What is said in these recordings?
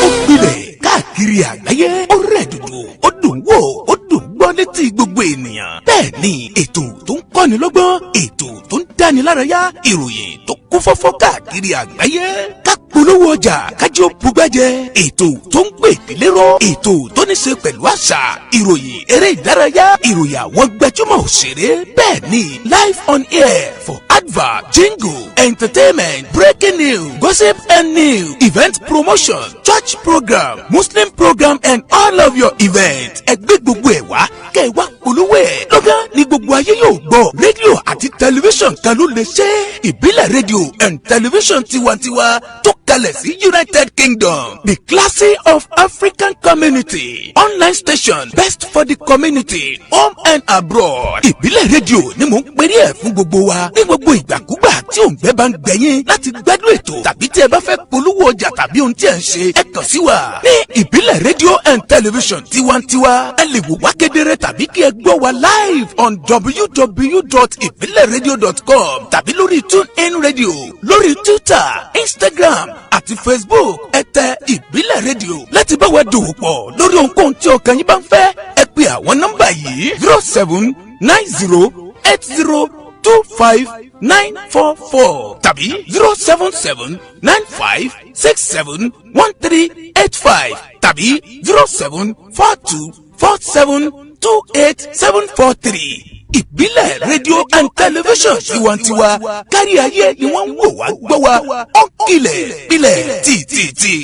Ó gbilẹ̀ káàkiri àgbáyé, ó rẹ̀ dòdò, ó dùn wò, ó dùn gbọ́ létí gbogbo ènìyàn. Bẹ́ẹ̀ ni ètò tó ń kọ́ni lọ́gbọ́n, ètò tó ń dáni lárayá, ìròyìn tó kún fọ́fọ́ káàkiri àgbáyé. Ká polówó ọjà kájí ó bugbẹ́jẹ, ètò tó ń gbé ìdílé ró, ètò tó ní ṣe pẹ̀lú àṣà, ìròyìn eré ìdárayá, ìròyìn àwọn gbajúmọ̀ òṣèré. Bẹ́ẹ̀ ni live on air for advert, jingle, entertainment, breaking news, gossip and news, event promotion, church program, Muslim program and all of your events. Ẹgbẹ́ gbogbo ẹ̀ wá kẹ́ ẹ wá polówó ẹ̀. Lọ́gán ni gbogbo ayé yóò gbọ́. Rédíò àti tẹlifíṣàn kan ló lè ṣe. Ìbílẹ̀ rédíò and tẹlifíṣàn tiwantiwa tó kalẹ̀ sí United Kingdom. The Classy of African Community. Online station best for the community, home and abroad. Ìbílẹ̀ rédíò ni mò ń pèrè ẹ̀ fún gbogbo wa. Ní gbogbo ìgbàkúgbà tí òǹgbẹ́ bá ń gbẹ̀yìn láti gbádùn ètò tàbí tí ẹ bá fẹ́ polówó ọjà tàbí ohun tí ẹ ń ṣe, ẹ kàn sí wa. Ní Ìbílẹ̀ rédíò and television tiwantiwa, ẹ lè wò wá kedere tàbí kí ẹ gbọ́ wa live on www.ibileradio.com tàbí lórí TuneIn Radio, lórí Twitter, Instagram àti Facebook. Ẹ tẹ Ìbílẹ̀ rédíò láti bá wa dòwò pọ̀ lórí ohunkóhun tí ọkàn yín bá ń fẹ́. Ẹ pe àwọn nọ́mbà yìí 0790802594 tàbí 07795671385 tàbí 07424728743. Ìbílẹ̀ rédíò and television tiwantiwa kárí ayé ni wọ́n ń wò wá gbọ́ wa. Ó kilẹ̀ pilẹ̀ tìtìtì.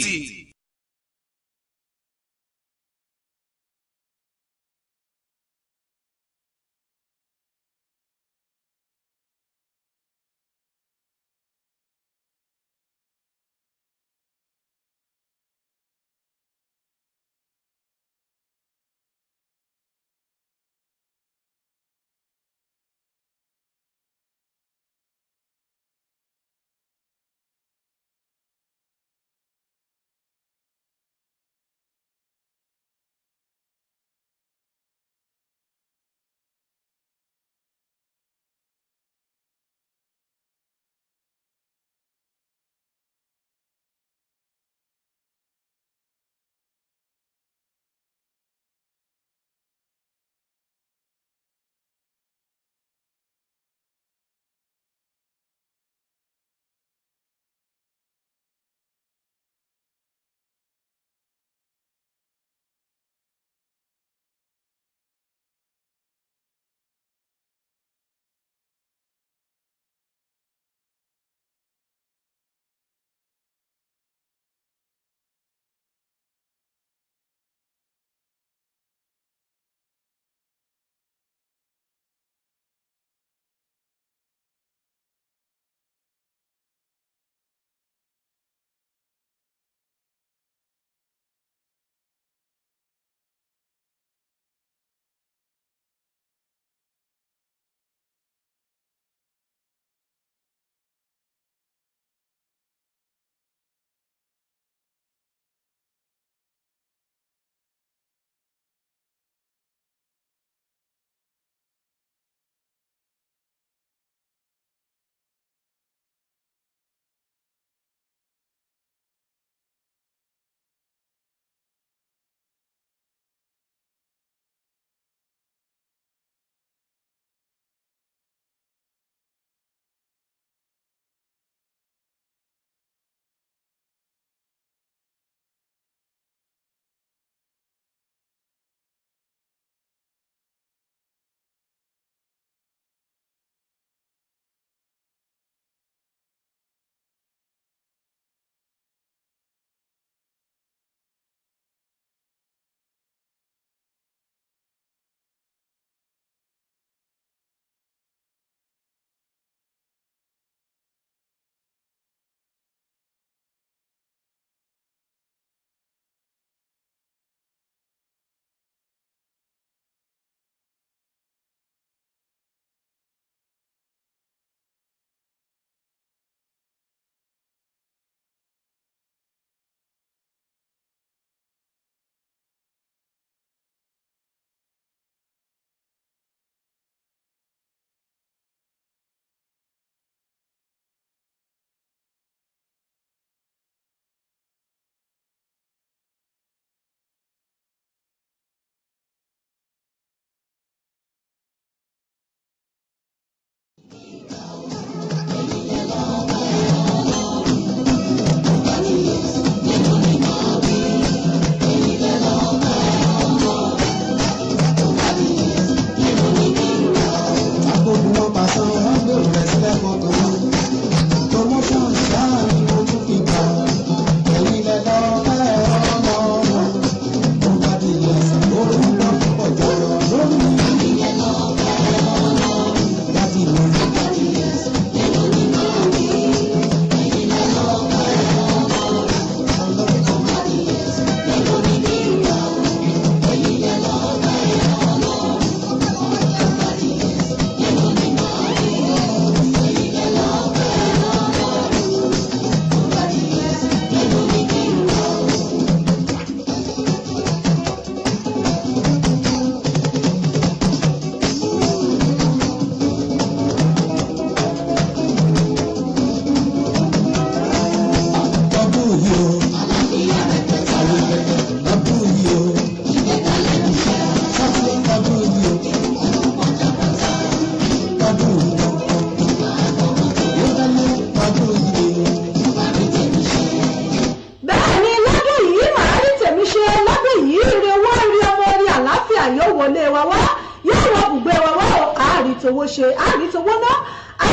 àrítowó ṣe àrítowó ná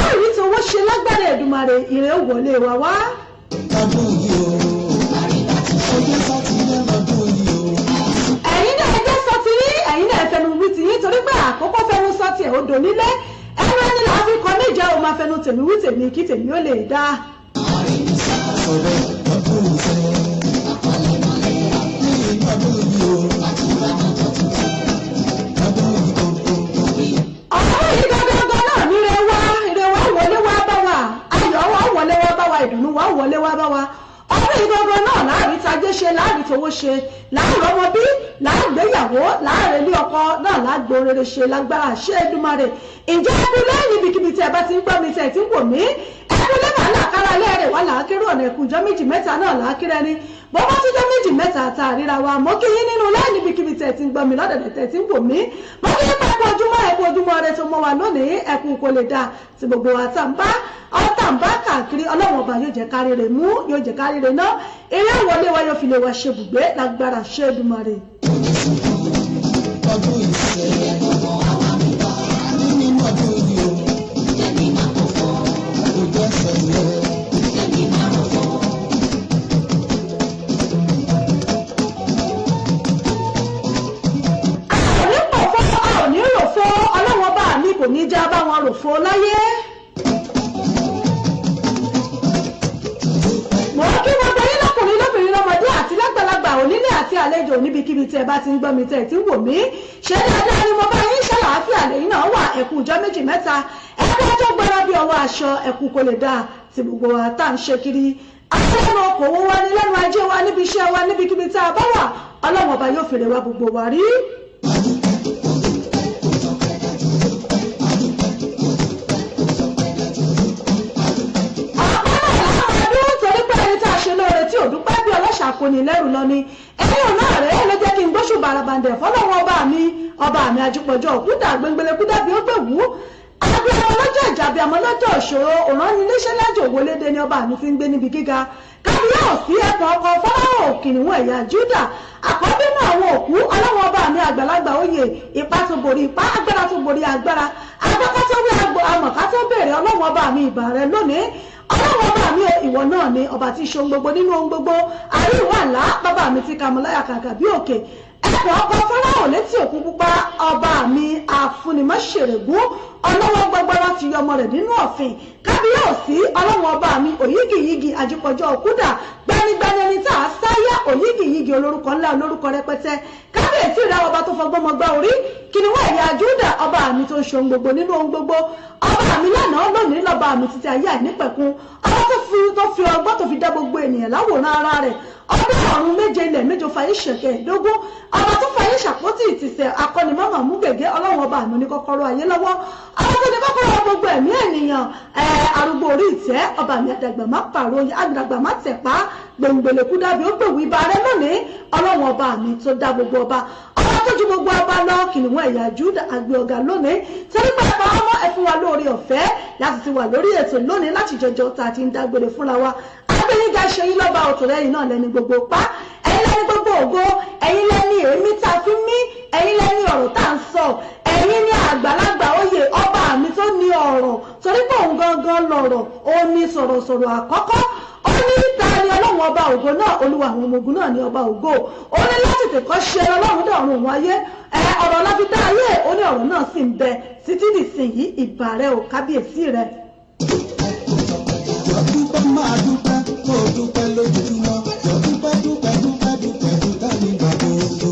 àrítowó ṣe lágbára Èdùmàrè ire wọlé wa wá. ẹ̀yin náà ẹjẹ́ sọ ti rí ẹ̀yin náà fẹnu wí ti yín torí pé àkókò fẹnu sọ ti ẹ̀ odò nílé ẹ̀rọ ẹni là á fi kọ́ méje o máa fẹnu tèmi wí tèmi kí tèmi ó lè dá. ọ̀rọ̀ yìí gangan náà ní ire wá wọlé wá bá wa ayọ̀ wá wọlé wá bá wa ìdùnnú wá wọlé wá bá wa ọ̀rọ̀ yìí gangan náà láàrin tajé ṣe láàrin towó ṣe láàrin ọmọ bí láàgbéyàwó láàrin ilé ọkọ náà láàgbó rere ṣe lágbára ṣe Èdùmàrè ǹjẹ́ ẹkúlé níbikíbi tí ẹ bá ti ń gbọ́ mi tẹ̀ tí ń wò mí ẹkúlé màá làkàrà lẹ́rẹ̀ wà láàkérò ọ̀nà ẹ̀kúnjọ́ méjì mẹ́ta náà láàkérè ni bọ́bá tó jẹ́ méjì mẹ́ta tá a ríra wa mọ́ kí yín nínú láì níbikíbi tẹ̀ tí ń gbọ́ mi lọ́dẹ̀dẹ̀ tẹ̀ tí ń wò mí mọ́ kí yín pẹ́pẹ́ ojúmọ́ rẹ tó mọ́ wa lónìí ẹkùn kò lè dáa tí gbogbo wa tá ń bá káàkiri ọlọ́run ọba yóò jẹ́ kárí rẹ̀ mú yóò jẹ́ kárí rẹ̀ náà eré wọlé wa yóò fi lè wá ṣe bùgbé lágbára ṣe Èdùmàrè. kò ní já bá wọn rò fó láyé. mo kí gbogbo yín lọ́kùnrin lóbìnrin lọ́mọdé àti lágbàlagbà onílé àti àlejò níbikíbi tí ẹ bá ti ń gbọ́ mi tẹ̀ tí ń wò mí ṣé dáadáa ni mo bá yín ṣàlàáfíà lẹ́yìn náà wà ẹ̀kú ọjọ́ méjì mẹ́ta ẹ̀kú ọjọ́ gbọ́dọ̀ bí ọwọ́ aṣọ ẹ̀kú kò lè dáa tí gbogbo wa tá à ń ṣe kiri akẹ́kọ̀ọ́ okòwò wa ní lẹ́nu ajé wa níbi iṣẹ́ wa níbikíbi tá a bá wà ọlọ́run ọba yóò fèrè wa gbogbo wa rí. Koni lẹ́rù lọ ni ẹ̀yìn náà rẹ̀ ló jẹ́ kí n gbóṣù bàràbàǹdẹ̀ fọ́lọ́wọ́ ọba mi àjùpọ̀jọ́ òkúta gbẹngbẹlẹ kúdà bí ó gbẹ̀wú agbẹ̀rẹ̀ ọlọ́jọ́ ìjàbí àmọ́ lọ́jọ́ ìṣòro òrán ní iléeṣẹ́ lájò wọlédé ni ọba mi fi ń gbé níbi gíga kábíyèsí ẹ̀kọ́ ọkọ̀ fọ́láwọ̀ kìnìún ẹ̀yà Júdà àkọ́bí náà àwọn òkú ọlọ́wọ́ ọba mi àgbàlagbà oyè ipá tó borí ipá agbára tó borí agbára agbáká tó wí amọ̀ká tó bèrè ọlọ́wọ́ ọba mi ìbà rẹ lónìí ọlọ́wọ́ ọba mi ìwọ náà ni ọba tí ṣe ohun gbogbo nínú ohun gbogbo àríwá àlá bàbá mi ti kàmúláyà kàkà bí òkè ẹ̀kọ́ ọkọ̀ fọ́láwọ̀ létí òkú pupa ọba mi àfúnimọ̀ṣẹ̀rẹ̀gún ọlọ́wọ́ gbọgbọ́rọ́ ti yọmọ rẹ̀ nínú ọ̀fìn kábíyèsí ọlọ́wọ́ ọba mi òyígìyígì àjípọ̀jọ́ òkúdà gbanigbani ẹni tá a sáyà òyígìyígì olórúkọ ńlá olórúkọ rẹpẹtẹ kábíyèsí rẹ ọba tó fọgbọ́mọgbá orí kìnìún ẹ̀yà Júdà ọba mi tó ń ṣe ohun gbogbo nínú ohun gbogbo ọba mi lánàá lónìí lọ́ba mi títí ayé àìnípẹ̀kun ọba tó fi ọgbọ́n tó fi dá gbogbo ènìyàn láwòrán ara rẹ̀ ọba ọ̀run méje ilẹ̀ méje fàyè ṣẹ̀kẹ̀ ìdógún ọba tó fàyè ṣàpótì ìtìsẹ̀ akọ́nimọ́mọ́ mú gègé ọlọ́run ọba mi ní kọ́kọ́rọ́ ayé lọ́wọ́ ọba tó ní kọ́kọ́rọ́ gbogbo ẹ̀mí ènìyàn arúgbó orí ìtẹ́ ọba mi àdàgbà má pààrọ̀ àdàgbà má tẹ̀pá gbẹ̀ngbẹ̀lẹ̀kú dàbí ó gbèwú ibà rẹ lónìí ọlọ́run ọba mi tó dá gbogbo ọba ọba tó ju gbogbo ọba lọ kìnìún ẹ̀yà Júdà àgbẹ̀ ọ̀gá lónìí torí pé ẹ̀fọ́ ọmọ ẹ̀fún wa lórí ọ̀fẹ́ láti ti wà lórí ètò lónìí láti jọjọ tá a ti ń dágbére fúnra wa agbẹ́yìnga ṣe yín lọ́ba ọ̀tọ̀rẹ́yìn náà lẹ́ni gbogbo pa ẹ̀yin lẹ́ni gbogbo ògo ẹ̀yin lẹ́ni èémí tá a fi mí ẹ̀yin lẹ́ni ọ̀rọ̀ tá à ń sọ ẹ̀yin ní àgbàlagbà oyè ọba mi tó ní ọ̀rọ̀ torí pé òun gangan lọ̀rọ̀ ó ní sọ̀rọ̀sọ̀rọ̀ àkọ́kọ́ ó ní ta ni ọlọ́run ọba ògo náà olúwa àwọn ọmọ ogun náà ní ọba ògo ó ní láti tẹ̀kọ́ ṣe ọlọ́run dọ̀run òun ayé ọ̀rọ̀ láti dá ayé ó ní ọ̀rọ̀ náà sì ń bẹ títí dìsìnyí ìbà rẹ ò kábíyèsí rẹ. Dúpẹ́ máa dúpẹ́ kó o dúpẹ́ lójoojúmọ́ dúpẹ́ dúpẹ́ dúpẹ́ dúpẹ́ dúpẹ́ nígbà gbogbo.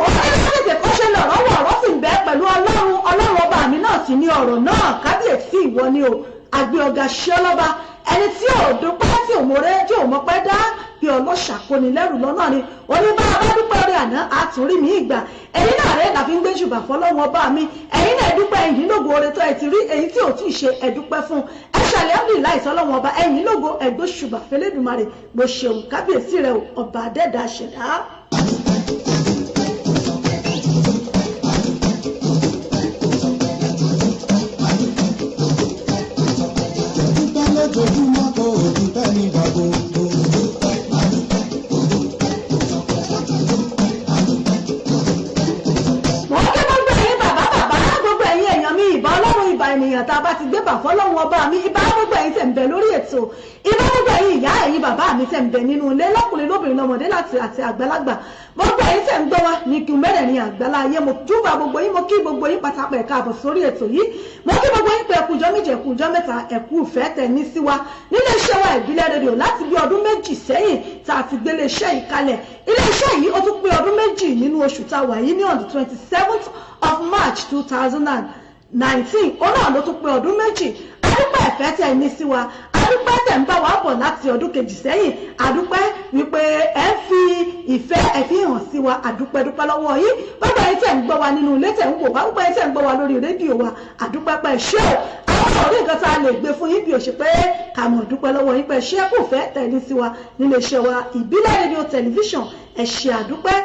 Òun ní láti kọ́ṣẹ́ lọ̀rọ̀ wọ̀ ọ̀rọ̀ sì ń bẹ pẹ̀lú ọlọ́run ọba mi náà sì ní ọ̀rọ̀ náà kábíyèsí ìwọ ni o àgbẹ̀ ọ̀gá ṣẹ́ ọlọ́ba ẹni tí ò dúpẹ́ tí ò mọ̀rẹ́ tí ò mọ̀pẹ́ dá bí ọlọ́ṣà kò ní lẹ́rù lọ́nà ni oníbà bá dúpẹ́ orí àná àtúrí mi ìgbà ẹ̀yin náà rẹ̀ làfi ń gbé jùbà fọlọ́run ọba mi ẹ̀yin náà dúpẹ́ ẹ̀yin lógo oore tó ẹ ti rí èyí tí ò tí ì ṣe ẹ̀dúpẹ́ fún ẹ̀ṣàlẹ̀ ọ̀dùn láìsọ ọlọ́run ọba ẹ̀yin lógo ẹ̀gbọ́ ṣùbà fẹlẹ́dùmarè bó ṣeun kábíyèsí rẹ̀ ọba àdẹ́dà ṣẹ̀dá. Lójoojúmọ́ kó o dúpẹ́ nígbà gbogbo. Mo kí gbogbo ẹ̀yin bàbá gbogbo ẹ̀yin èèyàn mi ìgbà tá a bá ti gbé bà fọ́lọ́run ọba mi ibà gbogbo ẹ̀yin tẹ̀ ń bẹ lórí ètò ibà gbogbo ẹ̀yin ìyá ẹ̀yin bàbá mi tẹ̀ ń bẹ nínú ilé lọ́kùnrin lóbìnrin lọ́mọdé àti àgbàlagbà gbogbo ẹ̀yin tẹ̀ ń gbọ́ wa ní kí n mẹ́rẹ̀ẹ̀rin àgbàlá ayé mo júbà gbogbo yín mo kí gbogbo yín pátápọ̀ ẹ̀ka àbọ̀ sórí ètò yìí mo kí gbogbo yín pé ẹkú ọjọ́ méje ẹkú ọjọ́ mẹ́ta ẹkú ìfẹ́ tẹ̀ ní sí wa nílé iṣẹ́ wa ìbílẹ̀ rédíò láti bí ọdún méjì sẹ́yìn tá a ti gbélé iṣẹ́ yìí kalẹ̀ ilé iṣẹ́ yìí ó tún pé ọdún méjì nínú oṣù tá a wà yìí ní on the 27th of March 2019 ó náà ló tún pé ọdún méjì adúpẹ́ ìfẹ́ tẹ̀ ní sí wa adúpẹ́ tẹ̀ ń bá wa bọ̀ láti ọdún kejì sẹ́yìn adúpẹ́ wípé ẹ fi ìfẹ́ ẹ fi hàn sí wa adúpẹ́ dúpẹ́ lọ́wọ́ yín gbogbo ẹ̀yin tẹ̀ ń gbọ́ wa nínú ilé tẹ̀ ń wò wá gbogbo ẹ̀yin tẹ̀ ń gbọ́ wa lórí rédíò wa adúpẹ́ pẹ́ ṣé o àwọn ọ̀rẹ́ nǹkan tá a lè gbé fún yín bí o ṣe pé ká mọ̀ dúpẹ́ lọ́wọ́ yín pẹ́ ṣé kò fẹ́ tẹ̀ ní sí wa nílé iṣẹ́ wa ìbílẹ̀ rédíò tẹlifíṣàn ẹ ṣé àdúpẹ́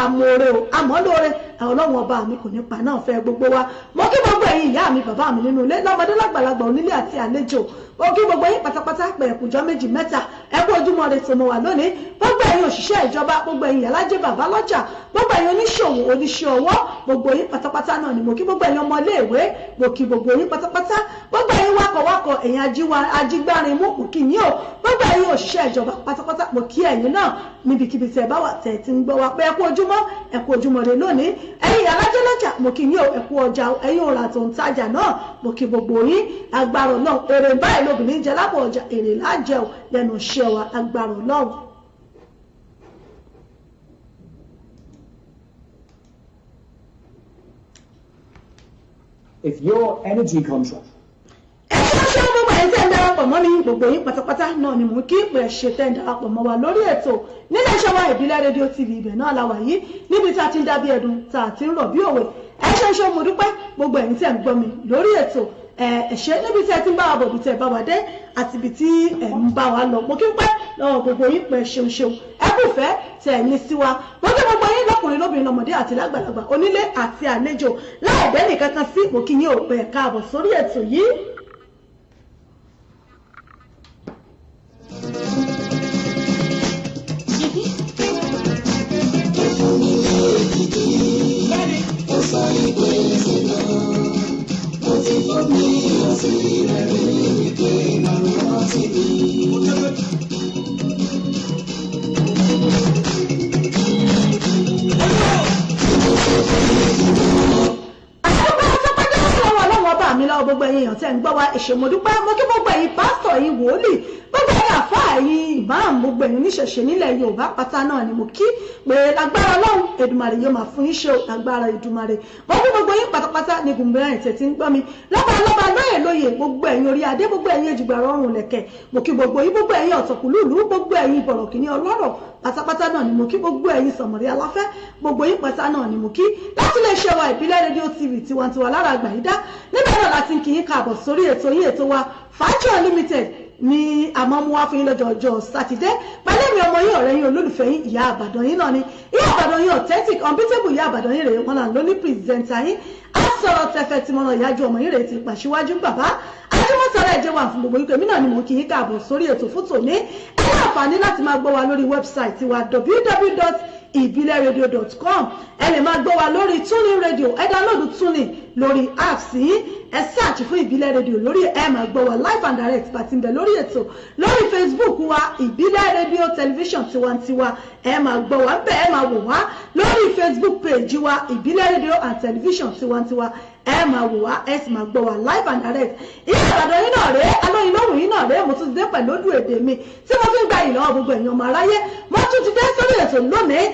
àmọ̀ọ́rẹ́ o àmọ́lóore ọlọ́run ọba mi kò ní pa náà fẹ́ gbogbo wa mo kí gbogbo ẹ̀yin ìyá mi bàbá mi nínú ilé lọ́mọdé lágbàlagbà onílé àti àlejò mo kí gbogbo yín pátápátá pé ẹ̀kújọ́ méjì mẹ́ta ẹkú ojúmọ́ rẹ tó mọ wà lónìí gbogbo ẹ̀yin òṣìṣẹ́ ìjọba gbogbo ẹ̀yin alájẹ bàbá lọ́jà gbogbo ẹ̀yin oníṣòwò oníṣẹ́ ọwọ́ gbogbo yín pátápátá náà ni mo kí gbogbo ẹ̀yin ọmọ iléèwé mo kí gbogbo yín pátápátá gbogbo ẹ̀yin wakọ̀wakọ̀ ẹ̀yin ajígbárin mú kù kí yín o gbogbo ẹ̀yin òṣìṣẹ́ ìjọba pátápátá mo kí ẹ̀yin náà níbikíbi tẹ́ bá wà tẹ́ ti ń gbọ́ wa pé ẹkú ojúmọ́ rẹ lónìí ẹ̀yin alájẹ lọ́jà mo kí yín o ẹkú ọjà ẹ̀yin òrà tó ń tajà náà mo kí gbogbo yín agbára náà èrè báyìí lóbìnrin jẹ lápò ọjà èrè lájẹ ò lẹ́nu iṣẹ́ wa agbára náà. If your energy contract ṣé gbogbo ẹ̀yin tẹ́ ń darapọ̀ mọ́ mi gbogbo yín pátápátá náà ni mò ń kí pé ṣe tẹ́ ń darapọ̀ mọ́ wa lórí ètò nílé iṣẹ́ wa ìbílẹ̀ rédíò TV ibẹ̀ náà la wà yìí níbi tá a ti ń dábí ẹ̀dùn tá a ti ń rọ̀ bí òwe ṣe mo dúpẹ́ gbogbo ẹ̀yin tẹ́ ń gbọ́ mi lórí ètò ẹ̀ṣẹ́ níbi tí ẹ ti ń bá wa bọ̀ bí tẹ́ bá wa dé àti ibi tí ẹ ń bá wa lọ mo kí pẹ́ lọ́wọ́ gbogbo yín pé ṣeun ẹ kò fẹ́ tẹ̀ ní sí wa gbogbo yín lọ́kùnrin lóbìnrin lọ́mọdé àti lágbàlagbà onílé àti àlejò láì bẹ́ẹ̀ nìkan kan sí mo kí yín ò pé káàbọ̀ sórí ètò yìí. Gbogbo ẹ̀yin èèyàn tẹ́ ń gbọ́ wa ìṣèmọ̀dúpẹ́ mo kí gbogbo ẹ̀yin pásítọ̀ ẹ̀yin wòlíì gbogbo ẹ̀yin àfá ẹ̀yin ìmáàmù gbogbo ẹ̀yin oníṣẹ̀ṣe nílẹ̀ Yorùbá pátá náà ni mo kí pé lágbára Ọlọ́run Èdùmàrè yóò máa fún yín ṣe lágbára Èdùmàrè mo kí gbogbo yín pátápátá ní gbùngbùn ẹ̀yin tẹ́ ti ń gbọ́ mi lọ́ba lóyè lóyè gbogbo ẹ̀yin orí adé gbogbo ẹ̀yin èjìgbà rọrùn lẹ̀kẹ̀ mo kí gbogbo yín gbogbo ẹ̀yin ọ̀tọ̀kùlùlù gbogbo ẹ̀yin bọ̀rọ̀kìnní ọlọ́rọ̀ pátápátá náà ni mo kí gbogbo ẹ̀yin sọ̀mọ̀rí aláfẹ́ gbogbo yín pátá náà ni mo kí láti lè ṣe wa ìbílẹ̀ rédíò TV tiwantiwa lára àgbàyídá níbẹ̀ náà láti ń kí yín káàbọ̀ sórí ètò yín ètò wa Fàájì Unlimited ní àmọ́ mú wá fún yín lọ́jọ́ sátidé pẹ̀lú mi ọmọ yín ọ̀rẹ́ yín olólùfẹ́ yín ìyá àbàdàn yín náà ni ìyá àbàdàn yín authentic unbeatable ìyá àbàdàn yín rèé wọn là ń lọ ní pírẹsidẹ́ntà yín á sọ̀rọ̀ tẹfẹ́ tí mo ràn ìyájú ọmọ yín rèé ti pàṣíwájú bàbá ajímọ̀tọ́rọ̀ ẹ̀jẹ̀ wà fún gbogbo yín pèmí náà ni mò ń kí yín káàbọ̀ sórí ètò fún tòní ẹ ní àǹfààní láti máa gbọ́ wa lórí wẹ́bsáìtì wa www.ibileradio.com ẹ lè máa gbọ́ wa lórí tuning radio ẹ download tuning lórí apps yìí ẹ search fún ìbílẹ̀ rédíò lórí ẹ máa gbọ́ wa live and direct pàtí ń bẹ lórí ètò lórí Facebook wa ìbílẹ̀ rédíò tẹlifíṣàn tiwantiwa ẹ máa gbọ́ wa bẹ́ẹ̀ ẹ máa wò wá lórí Facebook page wa ìbílẹ̀ rédíò and tẹlifíṣàn tiwantiwa ẹ máa wò wá ẹ sì máa gbọ́ wa live and direct ìyá àbàdàn yín náà rèé alóyin lóhùn yín náà rèé mo tún ti dé pẹ̀lú ojú èdè mi tí mo fi ń gba ìlọ́wọ́ gbogbo èèyàn ọmọ aráyé mo tún ti dé sórí ètò lónìí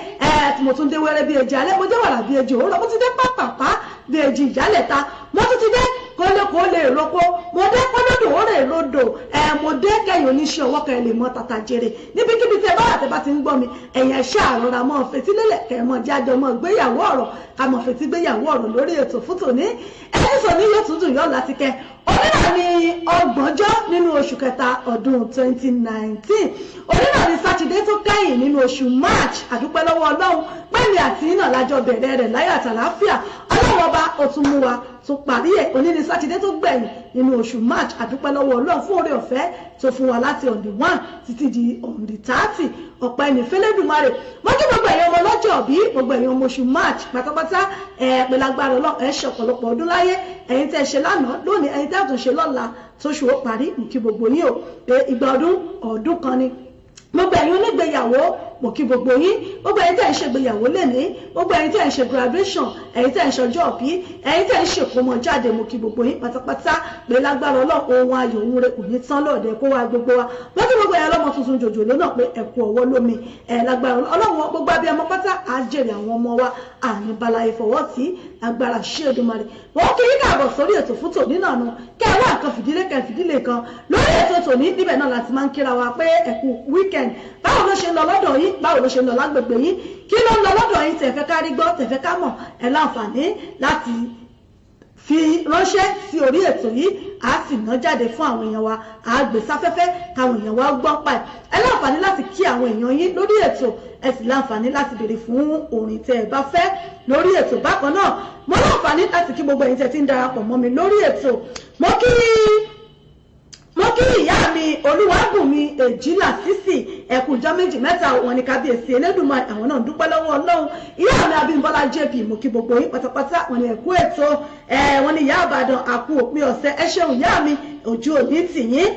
tí mo tún dé wẹ́rẹ́ bí ejì alẹ́ mo dé wàrà bí ejì òwúrọ̀ mo ti dé pápápá bí ejì ìyálẹ̀ta mo tún ti dé kólókó lè roko mo dé kólódò ó lè rodò mo dé kẹyìn oníṣẹ́ ọwọ́ kan lè mọ tata jèrè níbikíbi tẹ bá àtẹ bá ti ń gbọ́ mi ẹ̀yìn ẹ̀ṣẹ́ àrọ̀ra mọ́ fetílélẹ̀ kẹmọ jájọ mọ́ gbéyàwó ọ̀rọ̀ ká mọ̀ fetí gbéyàwó ọ̀rọ̀ lórí ètò fún tòní ẹni sọ ní yóò tún dùn yọ láti kẹ onínà ní ọgbọ̀njọ́ nínú oṣù kẹta ọdún 2019 onínà ní sátidé tó kẹ́yìn nínú oṣù March àdúpẹ́ lọ́wọ́ Ọlọ́run pẹ́ẹ́mì àti iná lájọ bẹ̀rẹ̀ rẹ̀ láyọ̀ àtàláfíà Ọlọ́run ọba ó tún mú wa tó parí ẹ̀ òní ní sátidé tó gbẹ̀yìn nínú oṣù March àdúpẹ́ lọ́wọ́ Ọlọ́run fún oore ọ̀fẹ́ tó fún wa láti on the 1 títí di on the 30 ọ̀pẹ́ ní fẹ́lẹ́dùmarè mo kí gbogbo ẹ̀yin ọmọ lọ́jọ́ bí gbogbo ẹ̀yin ọmọ oṣù March pátápátá pẹ̀lú agbára Ọlọ́run ẹ ṣe ọ̀pọ̀lọpọ̀ ọdún láyé ẹ̀yin tẹ́ ṣe lánàá lónìí ẹ̀yin tẹ́ tún ṣe lọ́la tóṣù ó parí kí gbogbo yín o pé ìgbà ọdún kan ni gbogbo ẹ̀yin onígbéyàwó mo kí gbogbo yín gbogbo ẹ̀yin tẹ́ ń ṣe gbéyàwó lẹ́ni gbogbo ẹ̀yin tẹ́ ń ṣe graduation ẹ̀yin tẹ́ ń ṣe ọjọ́ òbí ẹ̀yin tẹ́ ń ṣe ìkómọ jáde mo kí gbogbo yín pátápátá pé lágbára Ọlọ́run ohun ayọ̀ ohun rẹ̀ kò ní tán lọ́ọ̀dẹ̀ kó wá gbogbo wa mo kí gbogbo ẹ̀yin ọlọ́mọ tuntun jòjòló náà pé ẹ̀kú ọwọ́ lómi lágbára Ọlọ́run gbogbo abiyamọ pátá á jèrè àwọn ọmọ wa àní balaye fọwọ́ tí agbára ṣé Èdùmàrè wọ́n kí yín káàbọ̀ sórí ètò fún tòní náà nu kẹwàá kan fìdílé kan lórí ètò tòní níbẹ̀ náà láti máa ń kíra wa pé ẹ̀kú weekend báwo ló ṣe ń lọ lọ́dọ̀ yín báwo ló ṣe ń lọ lágbègbè yín kí ló ń lọ lọ́dọ̀ yín tẹ̀fẹ́ ká rí gbọ́ tẹ̀fẹ́ ká mọ̀ ẹ láǹfààní láti fi ránṣẹ́ sí orí ètò yìí a sì ná jáde fún àwọn èèyàn wa a gbé sáfẹ́fẹ́ káwọn èèyàn wa gbọ́ pa ẹ láǹfààní láti kí àwọn èèyàn yín lórí ètò ẹ sì láǹfààní láti béèrè fún orin tẹ́ ẹ bá fẹ́ lórí ètò bákan náà mo láǹfààní láti kí gbogbo ẹ̀yin tẹ́ ti ń darapọ̀ mọ́ mi lórí ètò mo kí ìyá mi Olúwabùnmi Èjìlá Sísì ẹkùnjọ́ méjì mẹ́ta wọn ni kábíyèsí Elédùmarè àwọn náà dúpẹ́ lọ́wọ́ Ọlọ́run ìyá mi Abímbọ́lá JP mo kí gbogbo yín pátápátá wọn ni ẹ̀kú ètò wọn ni ìyá Ìbàdàn àkú òpin ọ̀sẹ̀ ẹ ṣeun ìyá mi ojú òní tì yín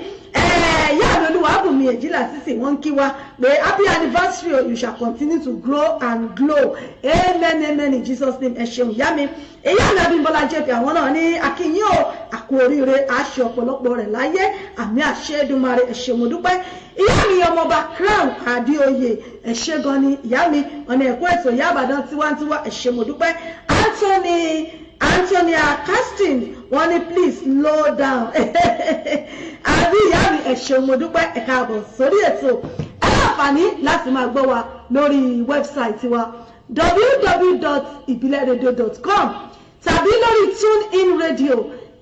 ìyá mi Olúwabùnmi Èjìlá Sísì wọ́n ń kí wa pé happy anniversary you shall continue to grow and glow amen in Jesus name ẹ ṣeun ìyá mi ìyá mi Abímbọ́lá JP àwọn náà ní akínyìn o àkú oríire àṣẹ ọ̀pọ̀lọpọ̀ rẹ̀ láyé àmì àṣẹ Èdùmàrè ẹ ṣé mo dúpẹ́ ìyá mi ọmọọba Crown Adéoyè ẹ ṣé gan ni ìyá mi ọ̀nà ẹ̀kọ́ ètò ìyá Ìbàdàn tiwantiwa ẹ ṣé mo dúpẹ́ Antonia Casting wọ́n ní please slow down àbí ìyá mi ẹ ṣé mo dúpẹ́ ẹ káàbọ̀ sórí ètò ẹ láǹfààní láti máa gbọ́ wa lórí wẹ́bsáìtì wa www.ibileradio.com tàbí lórí TuneIn Radio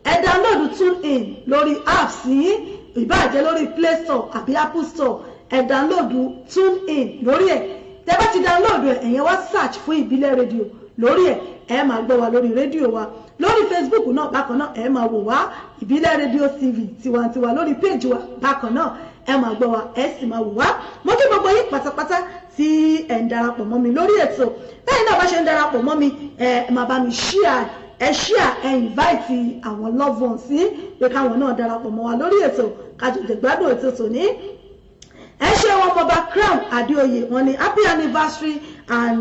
ẹ download TuneIn lórí apps yín ìbáàjẹ́ lórí Play Store àbí Apple Store ẹ download TuneIn lórí ẹ̀ tẹ́ bá ti download ẹ̀ ẹ̀yẹn wá search fún Ìbílẹ̀ rédíò lórí ẹ̀ ẹ máa gbọ́ wa lórí rédíò wa lórí Facebook náà bákan náà ẹ máa wò wá Ìbílẹ̀ rédíò TV tiwantiwa lórí page wa bákan náà ẹ máa gbọ́ wa ẹ sì máa wò wá mo kí gbogbo yín pátápátá tí ẹ ń darapọ̀ mọ́ mi lórí ètò bẹ́ẹ̀ náà bá ṣe ń darapọ̀ mọ́ mi ẹ máa bá mi share ẹ invite àwọn loved ones sí pé káwọn náà darapọ̀ mọ́ wa lórí ètò kájọ̀dẹ̀ gbádùn ètò tòní ẹ ṣe wọn bọba Crown Adéoyè wọn ni happy anniversary and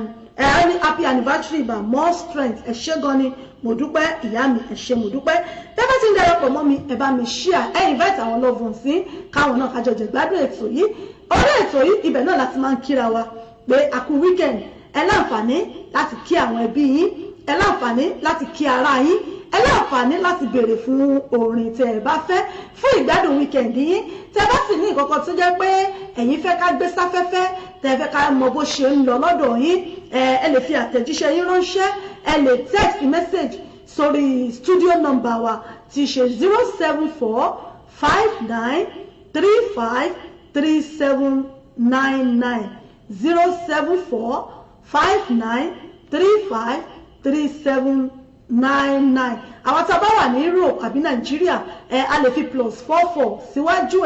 happy anniversary by more strength ẹ ṣé gan ni mo dúpẹ́ ìyá mi ẹ ṣé mo dúpẹ́ bẹ́ẹ̀ bá ti ń darapọ̀ mọ́ mi ẹ bá mi share ẹ invite àwọn loved ones sí káwọn náà kájọ̀dẹ̀ gbádùn ètò yìí orí ètò yìí ibẹ̀ náà láti máa ń kíra wa pé a kú weekend ẹ láǹfààní láti kí àwọn ẹbí yín ẹ láǹfààní láti kí ara yín ẹ láǹfààní láti béèrè fún orin tẹ́ ẹ bá fẹ́ fún ìgbádùn weekend yín tẹ́ bá sì ní ìkọ̀kọ̀ tó jẹ́ pé ẹ̀yin fẹ́ ká gbé sáfẹ́fẹ́ tẹ́ fẹ́ ká mọ bó ṣe ń lọ lọ́dọ̀ yín ẹ lè fi àtẹ̀jíṣẹ́ yín ránṣẹ́ ẹ lè text message sórí studio number wa tí ṣe 07459353799 07459353799 àwọn tá a bá wà ní Europe àbí Nàìjíríà a lè fi +44 síwájú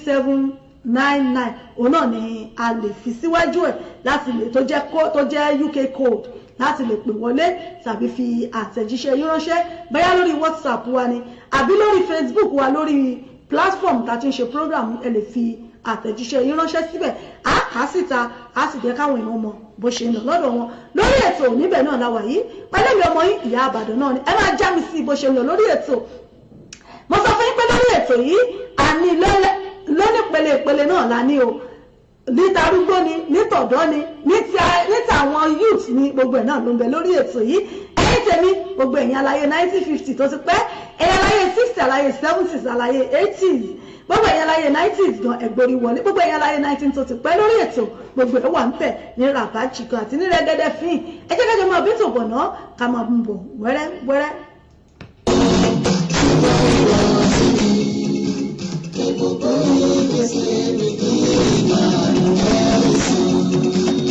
+447459353799 òun náà ni a lè fi síwájú láti lè tó jẹ́ UK code láti lè pè wọlé tàbí fi àtẹ̀jíṣẹ́ yín ránṣẹ́ bóyá lórí WhatsApp wa ni àbí lórí Facebook wa lórí platform tá a ti ń ṣe program ẹ lè fi àtẹ̀jíṣẹ́ yín ránṣẹ́ síbẹ̀ á kà á síta á sì jẹ́ káwọn èèyàn mọ̀ bó ṣe ń lọ lọ́dọ̀ wọn lórí ètò níbẹ̀ náà la wà yìí pẹ̀lú mi ọmọ yín ìyá Ìbàdàn náà ni ẹ máa já mi sí bó ṣe ń lọ lórí ètò mo sọ fún yín pé lórí ètò yìí àní lónípele náà la ní o níta arúgbó ni nítọ̀dọ́ ni níta àwọn youth ni gbogbo ẹ̀ náà ló ń bẹ lórí ètò yìí ẹ̀yin tèmi gbogbo ẹ̀yin aláyé 1950 tó ti pẹ́ ẹ̀yin aláyé 60 aláyé 70s aláyé 80s gbogbo ẹ̀yin aláyé 90s gan ẹ̀gbórí wọlé gbogbo ẹ̀yin aláyé 19 tó ti pẹ́ lórí ètò gbogbo ẹ̀ wà ń tẹ̀ ní rabaji kan àti ní rẹ́gẹ́dẹ́ fín ẹ jẹ́ kájọ máa bí tó bọ̀ náà ká máa bọ̀ wẹ́rẹ́. Gbogbo ìgbésẹ̀ mi kì í máa ń bẹ̀rù sí i.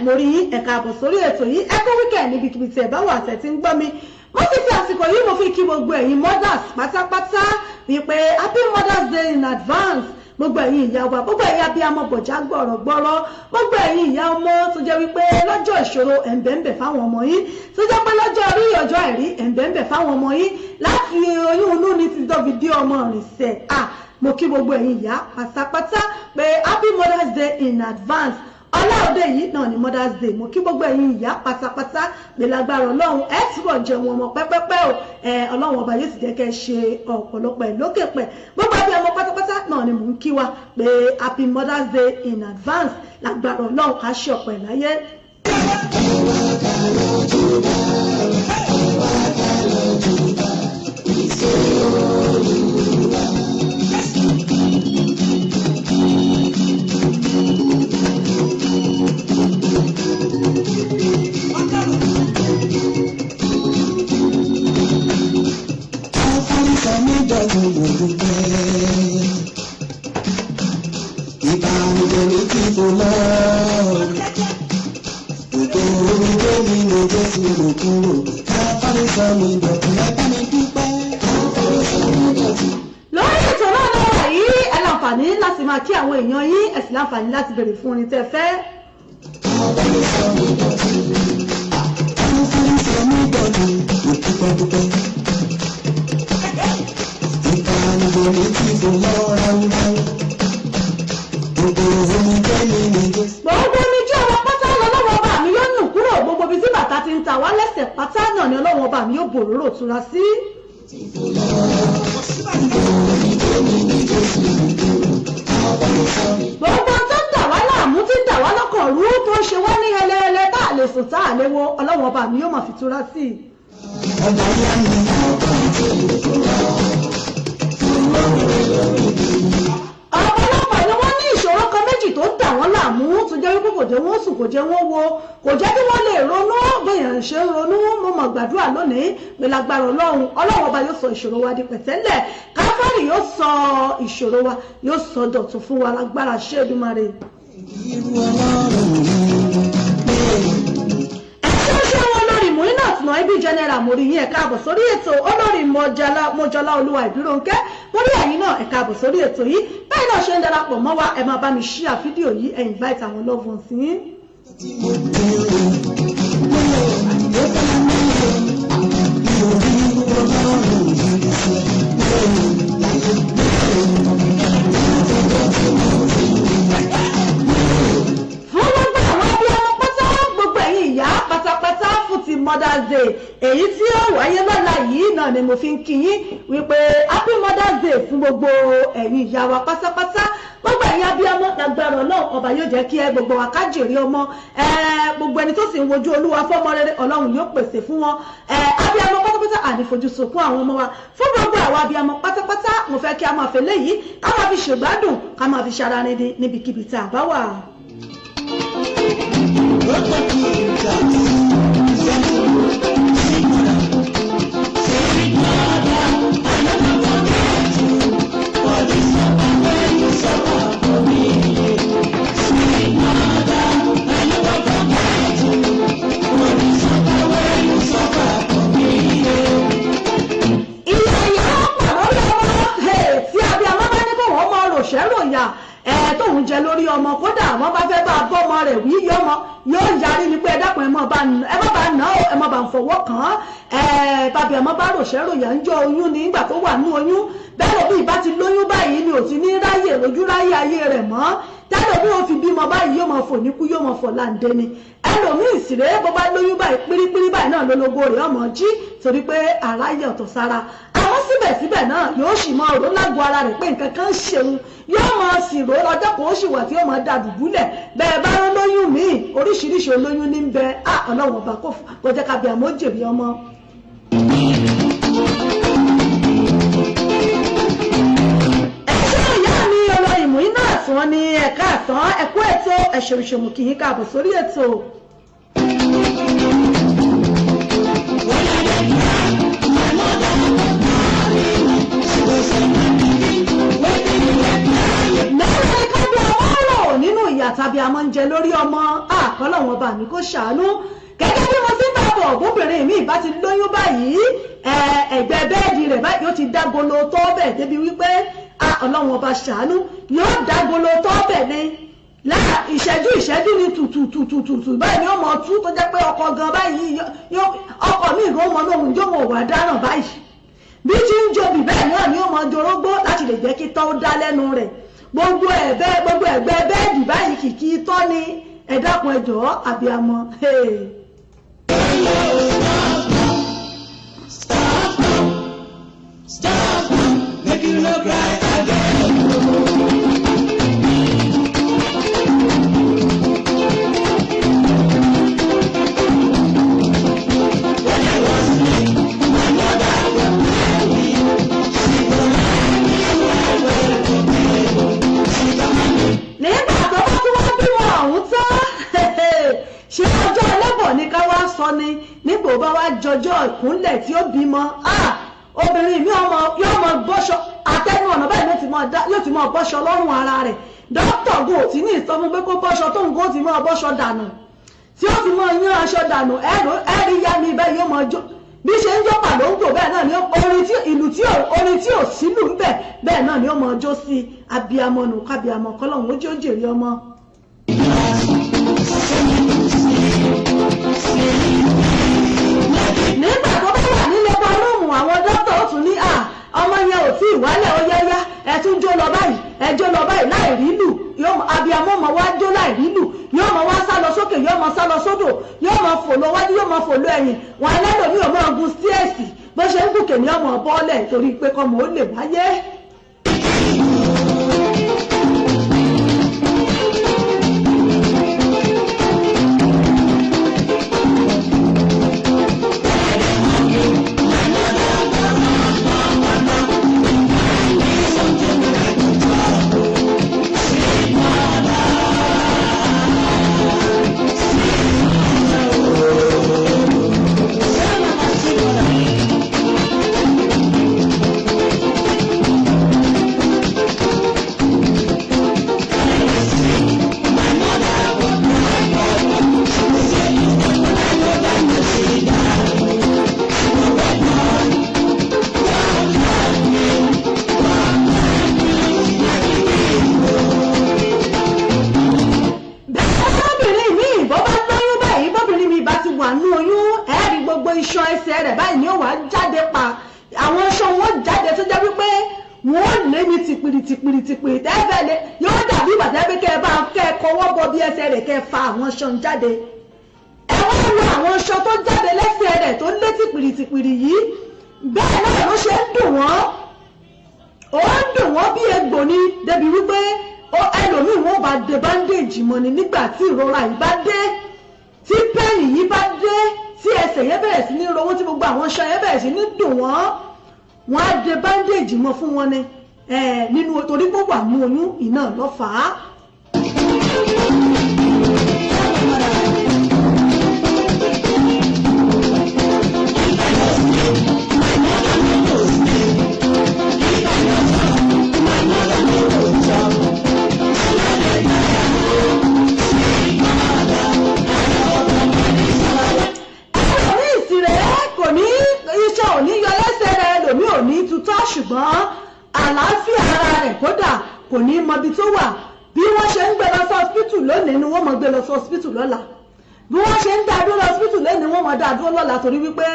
mo rí ẹ̀ka àbọ̀ sórí ètò yìí ẹ̀kọ́ wíkẹ̀ níbikíbi tí ẹ̀ bá wà tẹ̀ tí ń gbọ́ mi mo ti fi àsìkò yìí mo fi kí gbogbo ẹ̀yin mothers pátápátá wípé happy Mother's Day in advance gbogbo ẹ̀yin ìyá wa gbogbo ẹ̀yin abiyamọ bọ̀já gbọ̀rọ̀gbọ̀rọ̀ gbogbo ẹ̀yin ìyá ọmọ tó jẹ́ wípé lọ́jọ́ ìṣòro ẹ̀ǹbẹ̀ǹbẹ̀ fáwọn ọmọ yín tó jẹ́ pé lọ́jọ́ rí ọjọ́ ẹ̀rí ẹ̀ǹbẹ̀ǹbẹ̀ fáwọn ọmọ yín láti oyún inú ní ti dọ́bi dé ọmọ rìn sẹ̀ mo kí gbogbo ẹ̀yin ìyá pátápátá pé happy Mother's Day in advance ọláòdè yìí náà ni Mother's Day mo kí gbogbo ẹ̀yin ìyá pátápátá lè lágbára ọlọ́run ẹ túbọ̀ jẹun ọmọ pẹ́pẹ́pẹ́ o ọlọ́run ọba yóò sì jẹ́ kẹ́ ṣe ọ̀pọ̀lọpọ̀ ẹ̀ lókè pẹ̀ gbogbo àbí ọmọ pátápátá náà ni mò ń kí wa pé happy Mother's Day in advance lágbára ọlọ́run ká ṣe ọ̀pọ̀ ẹ̀ láyé. Lórí ètò náà lọ́wọ́ yìí ẹ láǹfààní láti máa kí àwọn èèyàn yín ẹ sì láǹfààní láti béèrè fún orin tẹ́ fẹ́. Gbogbo omi jẹ́ ọmọ pátá lọ́wọ́ ọba mi yóò nù kúrò gbogbo ibi tí bàtà ti ń ta wá lẹ́sẹ̀ pátá náà ni ọlọ́wọ́ ọba mi yóò bòróró tura sí. Gbogbo tó ń dà wá láàmú tí ń dà wá lọ́kàn rú tó ń ṣe wá ní ẹlẹ́ẹ̀lẹ́ tá a lè sùn tá a lè wo ọlọ́wọ́ ọba mi yóò máa fi tura sí. Ọ̀pọ̀lọpọ̀ ni wọ́n ní ìṣòro kan méjì tó dà wọ́n láàmú tó jẹ́ wípé kò jẹ́ wọ́n sùn kò jẹ́ wọ́n wo kò jẹ́ kí wọ́n lè ronú bóyá ṣe ń ronú mo mọ̀ gbàdúrà lónìí pé lágbára ọlọ́run ọba yóò sọ ìṣòro wa di pẹ̀tẹ́lẹ̀ káfárì yóò sọ ìṣòro wa yóò sọ dọ̀tun fún wa lágbára Ṣẹ́dùmarè. Ibi general mo rí yín ẹ káàbọ̀ sórí ètò olórí Mọ́jọlá Olúwa Ìbírónkẹ́ mo rí ẹ̀yin náà ẹ káàbọ̀ sórí ètò yìí báyìí náà ṣe ń darapọ̀ mọ́ wa ẹ máa bá mi share fídíò yìí ẹ invite àwọn loved ones yín. Mother's Day èyí tí ó wáyé lọ́la yìí náà ni mo fi ń kí yín wípé happy Mother's Day fún gbogbo ẹ̀yin ìyá wa pátápátá gbogbo ẹ̀yin abiyamọ lágbára Ọlọ́run ọba yóò jẹ́ kí gbogbo wa ká jèrè ọmọ gbogbo ẹni tó sì ń wojú Olúwa fọ́mọ rere Ọlọ́run yóò pèsè fún wọn abiyamọ pátápátá ànífojúsùn fún àwọn ọmọ wa fún gbogbo àwọn abiyamọ pátápátá mo fẹ́ kí a máa fẹ́ léyìí ká máa fi ṣègbádùn ká máa fi ṣara rere níbikíbi tá a bá wà. Tóun jẹ lórí ọmọ kódà wọ́n bá fẹ́ bá bọ́mọ rẹ̀ wí yóò yarí ni pé ẹ dákun ẹ má bá nà ó ẹ má bá ń fọwọ́ kàn án bàbí ọmọ bá ròṣẹ́ ròyà ń jọ oyún ní ìgbà tó wà ní oyún bẹ́ẹ̀ lóbi ìbá ti lóyún báyìí ni ò ti ní ráyè lójú ráyè ayé rẹ̀ mọ́ tẹ́lẹ̀ bí wọ́n fi bímọ báyìí yóò máa fò níkú yóò máa fò láǹdé ni ẹlòmíì ìsìrè bó bá lóyún báyìí pírípírí báyìí náà lólobó rẹ̀ ọmọ jí torí pé àráyè ọ̀tọ̀ sára àwọn síbẹ̀síbẹ̀ náà yóò sì máa rò lágbo ara rẹ̀ pé nǹkan kan ṣeun yóò máa sì rò lọ́jọ́ kan ó sì wà tí yóò máa da dùbúlẹ̀ bẹ́ẹ̀ bá rán lóyún míì oríṣiríṣi olóyún ní bẹ ọlọ́run ọba kò jẹ́ ká bí àmọ́ jèrè ọmọ. ẹ̀ṣọ́ ìyá mi olóyìn mú iná àtún ní ẹ̀ka àtàn ẹ̀kú ètò ẹ̀ṣọ̀rìṣọ̀mù kì í káàbọ̀ sórí ètò. nínú ìyá ìyà tàbí àmọ́ ń jẹ lórí ọmọ àkọ́lọ́wọ́n ọba mi kó ṣàánú gẹ́gẹ́ bí mo ti bá bọ̀ obìnrin mi ìbá ti lóyún báyìí ẹ̀gbẹ́ bẹ́ẹ̀dì rẹ̀ báyìí yóò ti dágolo tó bẹ̀ débi wípé ọlọ́wọ́n ọba ṣàánú yóò dágolo tó bẹ̀ ni ìṣẹ́jú ni tùtùtùtùtù báyìí ni ó mọ̀ tú tó jẹ́ pé ọkọ̀ gan báyìí ọkọ̀ mi ìgò mọ́ lóhun yóò mọ̀ wà dáràn báyìí bí tí ń jobi bẹ́ẹ̀ náà ni ó mọ̀ jorógbó láti lè jẹ́ kí tọ́ dá lẹ́nu rẹ̀ gbogbo ẹ̀gbẹ́ bẹ́ẹ̀dì báyìí kìkì tọ́ ni ẹ dákun ẹ jọ̀ọ́ àbíamọ. Stop, make you no cry again. nígbò bá wá jọjọ́ ìkúnlẹ̀ tí ó bímọ obìnrin mi yóò mọ bọ́ṣọ àtẹnu ọ̀nà báyìí yóò ti mọ bọ́ṣọ lọ́rùn ara rẹ̀ dókítà gò tí ní ìsọfún pé kó bọ́ṣọ tó ń gò tí mọ bọ́ṣọ dànù tí ó ti mọ yán aṣọ dànù ẹ̀rí ya mi bẹ́ẹ̀ yóò mọ jó bí ṣe ń jó pàlóńgò bẹ́ẹ̀ náà ni orin tí ò sílù ń bẹ̀ bẹ́ẹ̀ náà ni ó mọ jó sí abiyamọ nù kábíamọ kọ́lọ́hún ó jẹ́ òjèrè ọmọ. nígbà tó bá wà nílé bọ́ọ̀lùmù àwọn dókítà ó tún ní ọmọ yẹn ò tí ì wálẹ̀ ó yáyá ẹ tún jó lọ báyìí ẹ jó lọ báyìí láì rí lù abiyamọ ọmọ wa jó láì rí lù yóò mọ wá sá lọ sókè yóò mọ sá lọ sódò yóò mọ fò lọ wájú yóò mọ fò lọ ẹ̀yìn wọn ẹlẹ́dọ̀ ní ọmọ ogun stíẹ̀sì bó ṣe ń gùnkè ní ọmọ bọ́ọ̀lẹ̀ torí pé kọ́mọ ó lè wáyé. tìpìrìtìpìrì tẹ́fẹ̀lẹ́ yóò dàbí ìbàdẹ́bí kẹ́ bá kẹ́ kọwọ́ bọ bí ẹsẹ̀ rẹ̀ kẹ́ fa àwọn ṣan jáde ẹ wá wo àwọn ṣan tó jáde lẹ́sẹ̀ rẹ̀ tó lé tìpìrìtìpìrì yìí bẹ́ẹ̀ náà ló ṣe ń dùn wọ́n bí egbò ni débi wípé ẹlòmíì wọ́n bá de bandage mọ́ ni nígbà tí ìrora yìí bá dé tí pẹ́ẹ̀nì yìí bá dé tí ẹsẹ̀ yẹn bẹ̀rẹ̀ sí ní rowó tí gbogbo àwọn ṣan yẹn bẹ̀rẹ̀ sí ní dùn wọ́n á de bandage mọ́ fún wọn ni nínú torí gbogbo àmú oyún iná lọ fà á. ṣùgbọ́n àlàáfíà ara rẹ̀ kódà kò ní mọ ibi tó wà bí wọ́n ṣe ń gbé lọ sí hospital lónìí ni wọ́n mọ̀ gbé lọ sí hospital lọ́la bí wọ́n ṣe ń dá dúró lọ hospital lónìí wọ́n mọ̀ dá dúró lọ́la torí wípé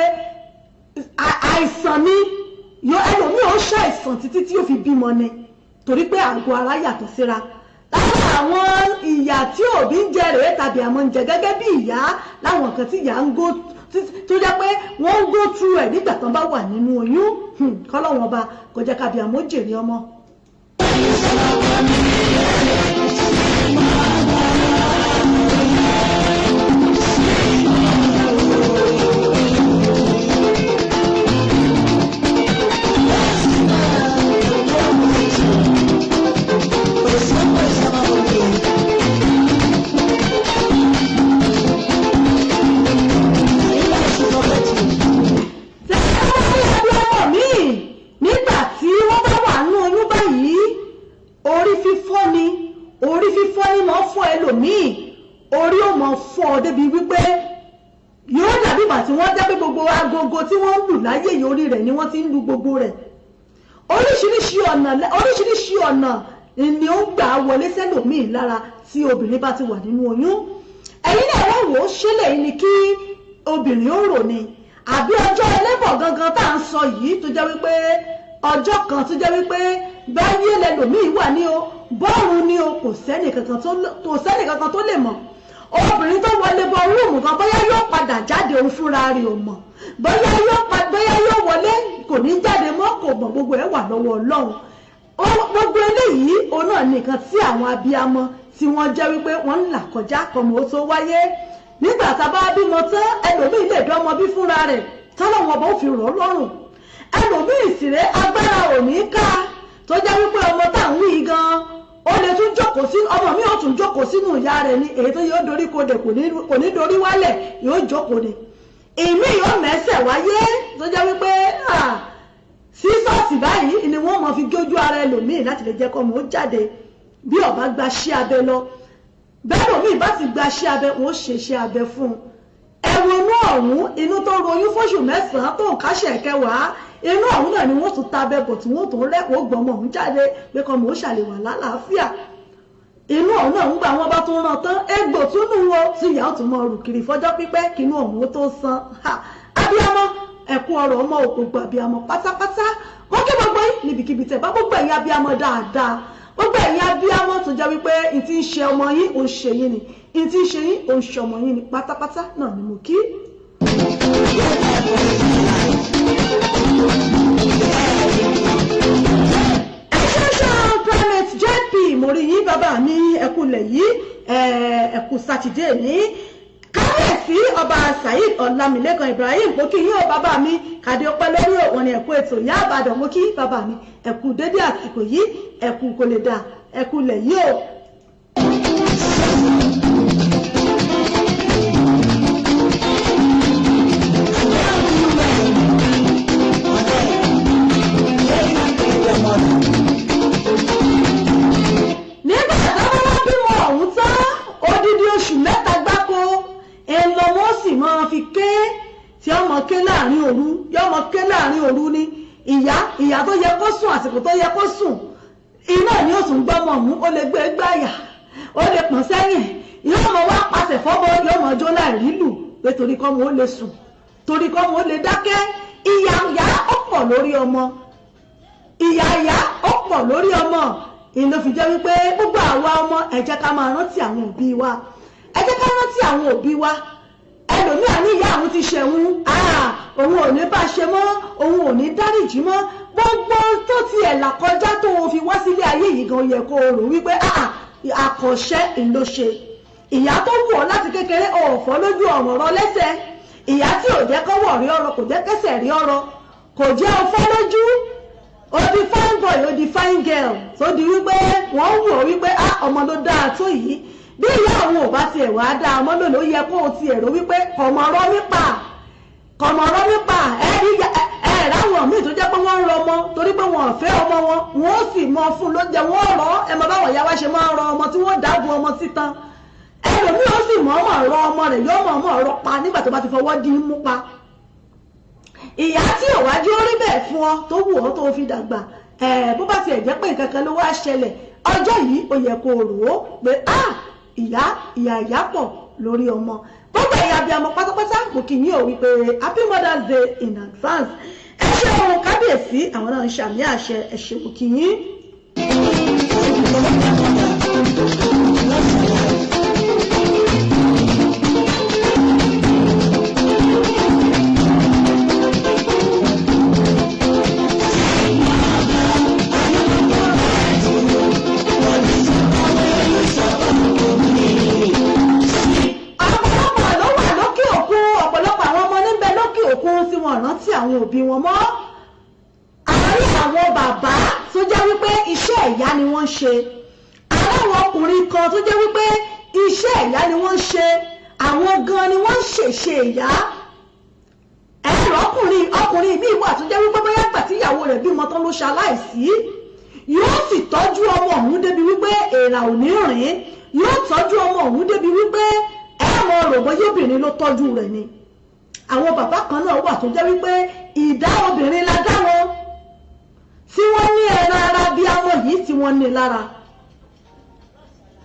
àìsàn ni ẹlòmíì ó ṣàìsàn títí tí ó fi bímọ ni torí pé àgọ́ ara yàtọ̀ síra láwọn àwọn ìyà tí òbí ń jẹ rèé tàbí àmọ́ ń jẹ gẹ́gẹ́ bí ìyá láwọn nǹkan tí ìyá ń gó tó jẹ́ pé wọ́n ń go through ẹ̀ nígbà tán bá wà nínú oyún kọ́lọ́wọ́n ọba kò jẹ́ kábíyà mọ́ jèrè ọmọ. míì orí ò mọ̀ fọ́ débi wípé yóò dàbí ìgbà tí wọ́n jábé gbogbo agogo tí wọ́n ń lù láyé yìí orí rẹ̀ ni wọ́n ti ń lu gbogbo rẹ̀ oríṣiríṣi ọ̀nà ni ó ń gbà wọlé sẹ́lòmíì lára tí obìnrin bá ti wà nínú oyún ẹ̀yin náà wọ́n wò ó ṣẹlẹ̀ yìí ni kí obìnrin ó rò ni àbí ọjọ́ ẹlẹ́bọ̀ gangan tá à ń sọ yìí tó jẹ́ wípé ọjọ́ kan tó jẹ́ wípé báyé lẹ́lòmíì wà ní o bọ́ọ̀rù ní o kò sẹ́nì kankan tó lè mọ̀ obìnrin tó wọlé bọ rúùmù kan bóyá yóò padà jáde òun fúnra rẹ̀ ò mọ̀ bóyá yóò wọlé kò ní jáde mọ́ kò mọ̀ gbogbo ẹ̀ wà lọ́wọ́ Ọlọ́run gbogbo eléyìí òun náà nìkan tí àwọn abiyamọ tí wọ́n jẹ́ wípé wọ́n ń là kọjá kọmọ ó tó wáyé nígbà tá a bá bímọ tán ẹlòmíì lè dọ́mọ bí fúnra rẹ̀ tọ́lọ́wọ́n bó fi rọ̀ lọ́rùn ẹlòmíì sì rẹ̀ agbára ò ní ká tó jẹ́ wípé ọmọ tá à ń wí gan ó lè tún jókòó sí ọmọ mi ò tún jókòó sínú ìyá rẹ̀ ni èyí tó yóò dorí kodè kò ní dorí wálẹ̀ yóò jókòó ni ìmí yóò mẹ́sẹ̀ wáyé tó jẹ́ wípé sísọ́ọ̀sì báyìí ni wọ́n mọ̀ fi gójú ara ẹlòmíì láti lè jẹ́ kọ́ mọ́ ó jáde bí ọba gba ṣẹ́ abẹ lọ bẹ́ẹ̀ lòmíì bá ti gba ṣẹ́ abẹ wọ́n ṣe ṣẹ́ abẹ fún un ẹ̀rọnú ọ̀hún inú tó royún fóṣù 9 tó ń káṣẹ̀ kẹwàá inú ọ̀hún náà ni wọ́n tún ta abẹ bọ̀ tí wọ́n tún rẹ́kọ̀ọ́ gbọmọ ọ̀hún jáde pé kọ́ mọ́ ó ṣàlèwà lálàáfíà inú ọ̀hún náà ń gbà wọ́n bá tún ràn tán egbò tún nù wọ́n tí ìyá ò tún mọ rù kiri fọjọ́ pípẹ́ kínú ọ̀hún tó san abiyamọ ẹ̀kú ọ̀rọ̀ ọmọ òkògbò abiyamọ pátápátá wọ́n kí gbogbo yìí níbikíbi tẹ̀ bá gbogbo ẹ̀yin abiyamọ dáadáa gbogbo ẹ̀yin abiyamọ tó jẹ́ wípé n ti ń ṣe ọmọ yín ò ń ṣe yín ni n ti ń ṣe yín ò ń ṣe ọmọ yín ni pátápátá náà ni mo kí. Extension Primate JP mo rí yín bàbá mi ẹkúlẹ̀ yìí ẹkú sátidé ní kábíyèsí ọba Saheed Ọlámilékan Ibrahim kò kí yín o bàbá mi kàdé ọpẹ́ lórí òun ni ẹ̀kú ètò ìyá àbàdàn mo kí bàbá mi ẹ̀kú dédé àsìkò yìí ẹ̀kú kò lè dà ẹ̀kú lẹ̀ yìí o. nígbà táwọn wá bímọ ọ̀hún tán odidi oṣù 3 gbáko ẹlọmọ sì máa fi ké tí ọmọ ké láàrin òru yọmọ ké láàrin òru ni ìyá tó yẹ kó sùn àsìkò tó yẹ kó sùn iná ni ó tún gbọmọ mú ó lè gbé gbáyà ó lè pọ̀n sẹ́yìn yọmọ wá pàṣẹ fọ́bọ yọmọ jó láì rílù pé torí kọ́mọ ó lè sùn torí kọ́mọ ó lè dákẹ́ ìyá ó pọ̀ lórí ọmọ ìyá ó pọ̀ lórí ọmọ ìlú fi jẹ́ wípé gbogbo àwa ọmọ ẹ jẹ́ ká máa rántí àwọn òbí wa ẹ jẹ́ ká rántí àwọn òbí wa ẹlòmíà ní ìyá àwọn ti ṣẹ̀wọ̀n òun ò ní bá ṣe mọ́ òun ò ní dáríjì mọ́ gbogbo tó ti ẹ̀ là kọjá tó o fi wá sílé ayé yìí gan yẹ kó o rò wípé àkọ̀ṣẹ́ ìlò ṣe ìyá tó wù ọ́ láti kékeré ọ̀fọ́ lójú ọ̀rọ̀ rọ lẹ́sẹ̀ ìyá tí ò jẹ́ kọ́wọ́ rí ọ̀rọ̀ kò jẹ́ kẹsẹ̀ rí ọ̀rọ̀ kò jẹ́ ọfọ́ lójú ó di fine boy ó di fine girl tó di wípé wọ́n wù ọ́ wípé ọmọ ló dáa tó yìí bí ìyá àwọn ò bá tiẹ̀ wá dáa ọmọ lòlò ó yẹ kó o tiẹ̀ rò wípé kọ̀mọ̀rọ̀ nípa ẹ̀ráwọn míì tó jẹ́ pé wọ́n ń rọ ọmọ torí pé wọ́n fẹ́ ọmọ wọn ó sì mọ fún lóúnjẹ wọ́n rọ ẹmọ báwọn ìyá wa ṣe máa ń rọ ọmọ tí wọ́n dáàbò ọmọ sítan ẹlòmíì ó sì mọ̀ọ́mọ̀ rọ ọmọ rẹ̀ yóò mọ̀ọ́mọ̀ rọ pa nígbà tó bá ti fọwọ́ di mú pa ìyá tí ò wájú ó rí bẹ́ẹ̀ fún ọ tó wù ọ́ tó fi dàgbà bó bá tiẹ̀ jẹ́ pé nǹkan kan ló wá ṣẹlẹ̀ ọjọ́ yìí ó yẹ kó rò ó pé ìyá pọ̀ lórí ọmọ gbogbo ẹ̀yà abiyamọ pátápátá kò kì í yín ò wípé happy Mother's Day in advance ẹ ṣe ohun kábíyèsí àwọn náà ń ṣàmì àṣẹ ẹ ṣe kò kì í yín. Rántí àwọn òbí wọn mọ́ àárín àwọn bàbá tó jẹ́ wípé iṣẹ́ ìyá ni wọ́n ń ṣe àwọn ọkùnrin kan tó jẹ́ wípé iṣẹ́ ìyá ni wọ́n ń ṣe àwọn gan ni wọ́n ń ṣèṣe ìyá ẹ̀rọ ọkùnrin míì wà tó jẹ́ wípé bóyá gbà tí ìyàwó rẹ̀ bímọ tán ló ṣaláìsí yóò sì tọ́jú ọmọ ọ̀hún débi wípé èèrà ò ní rìn yóò tọ́jú ọmọ òun débi wípé ẹ̀mọ rò bóyá obìnrin ló tọ́jú rẹ̀ ni. àwọn bàbá kan náà wà tó jẹ́ wípé ìdá obìnrin la dá wọn tí wọ́n ní ẹran ara bí àwọn yìí tí wọ́n ní lára.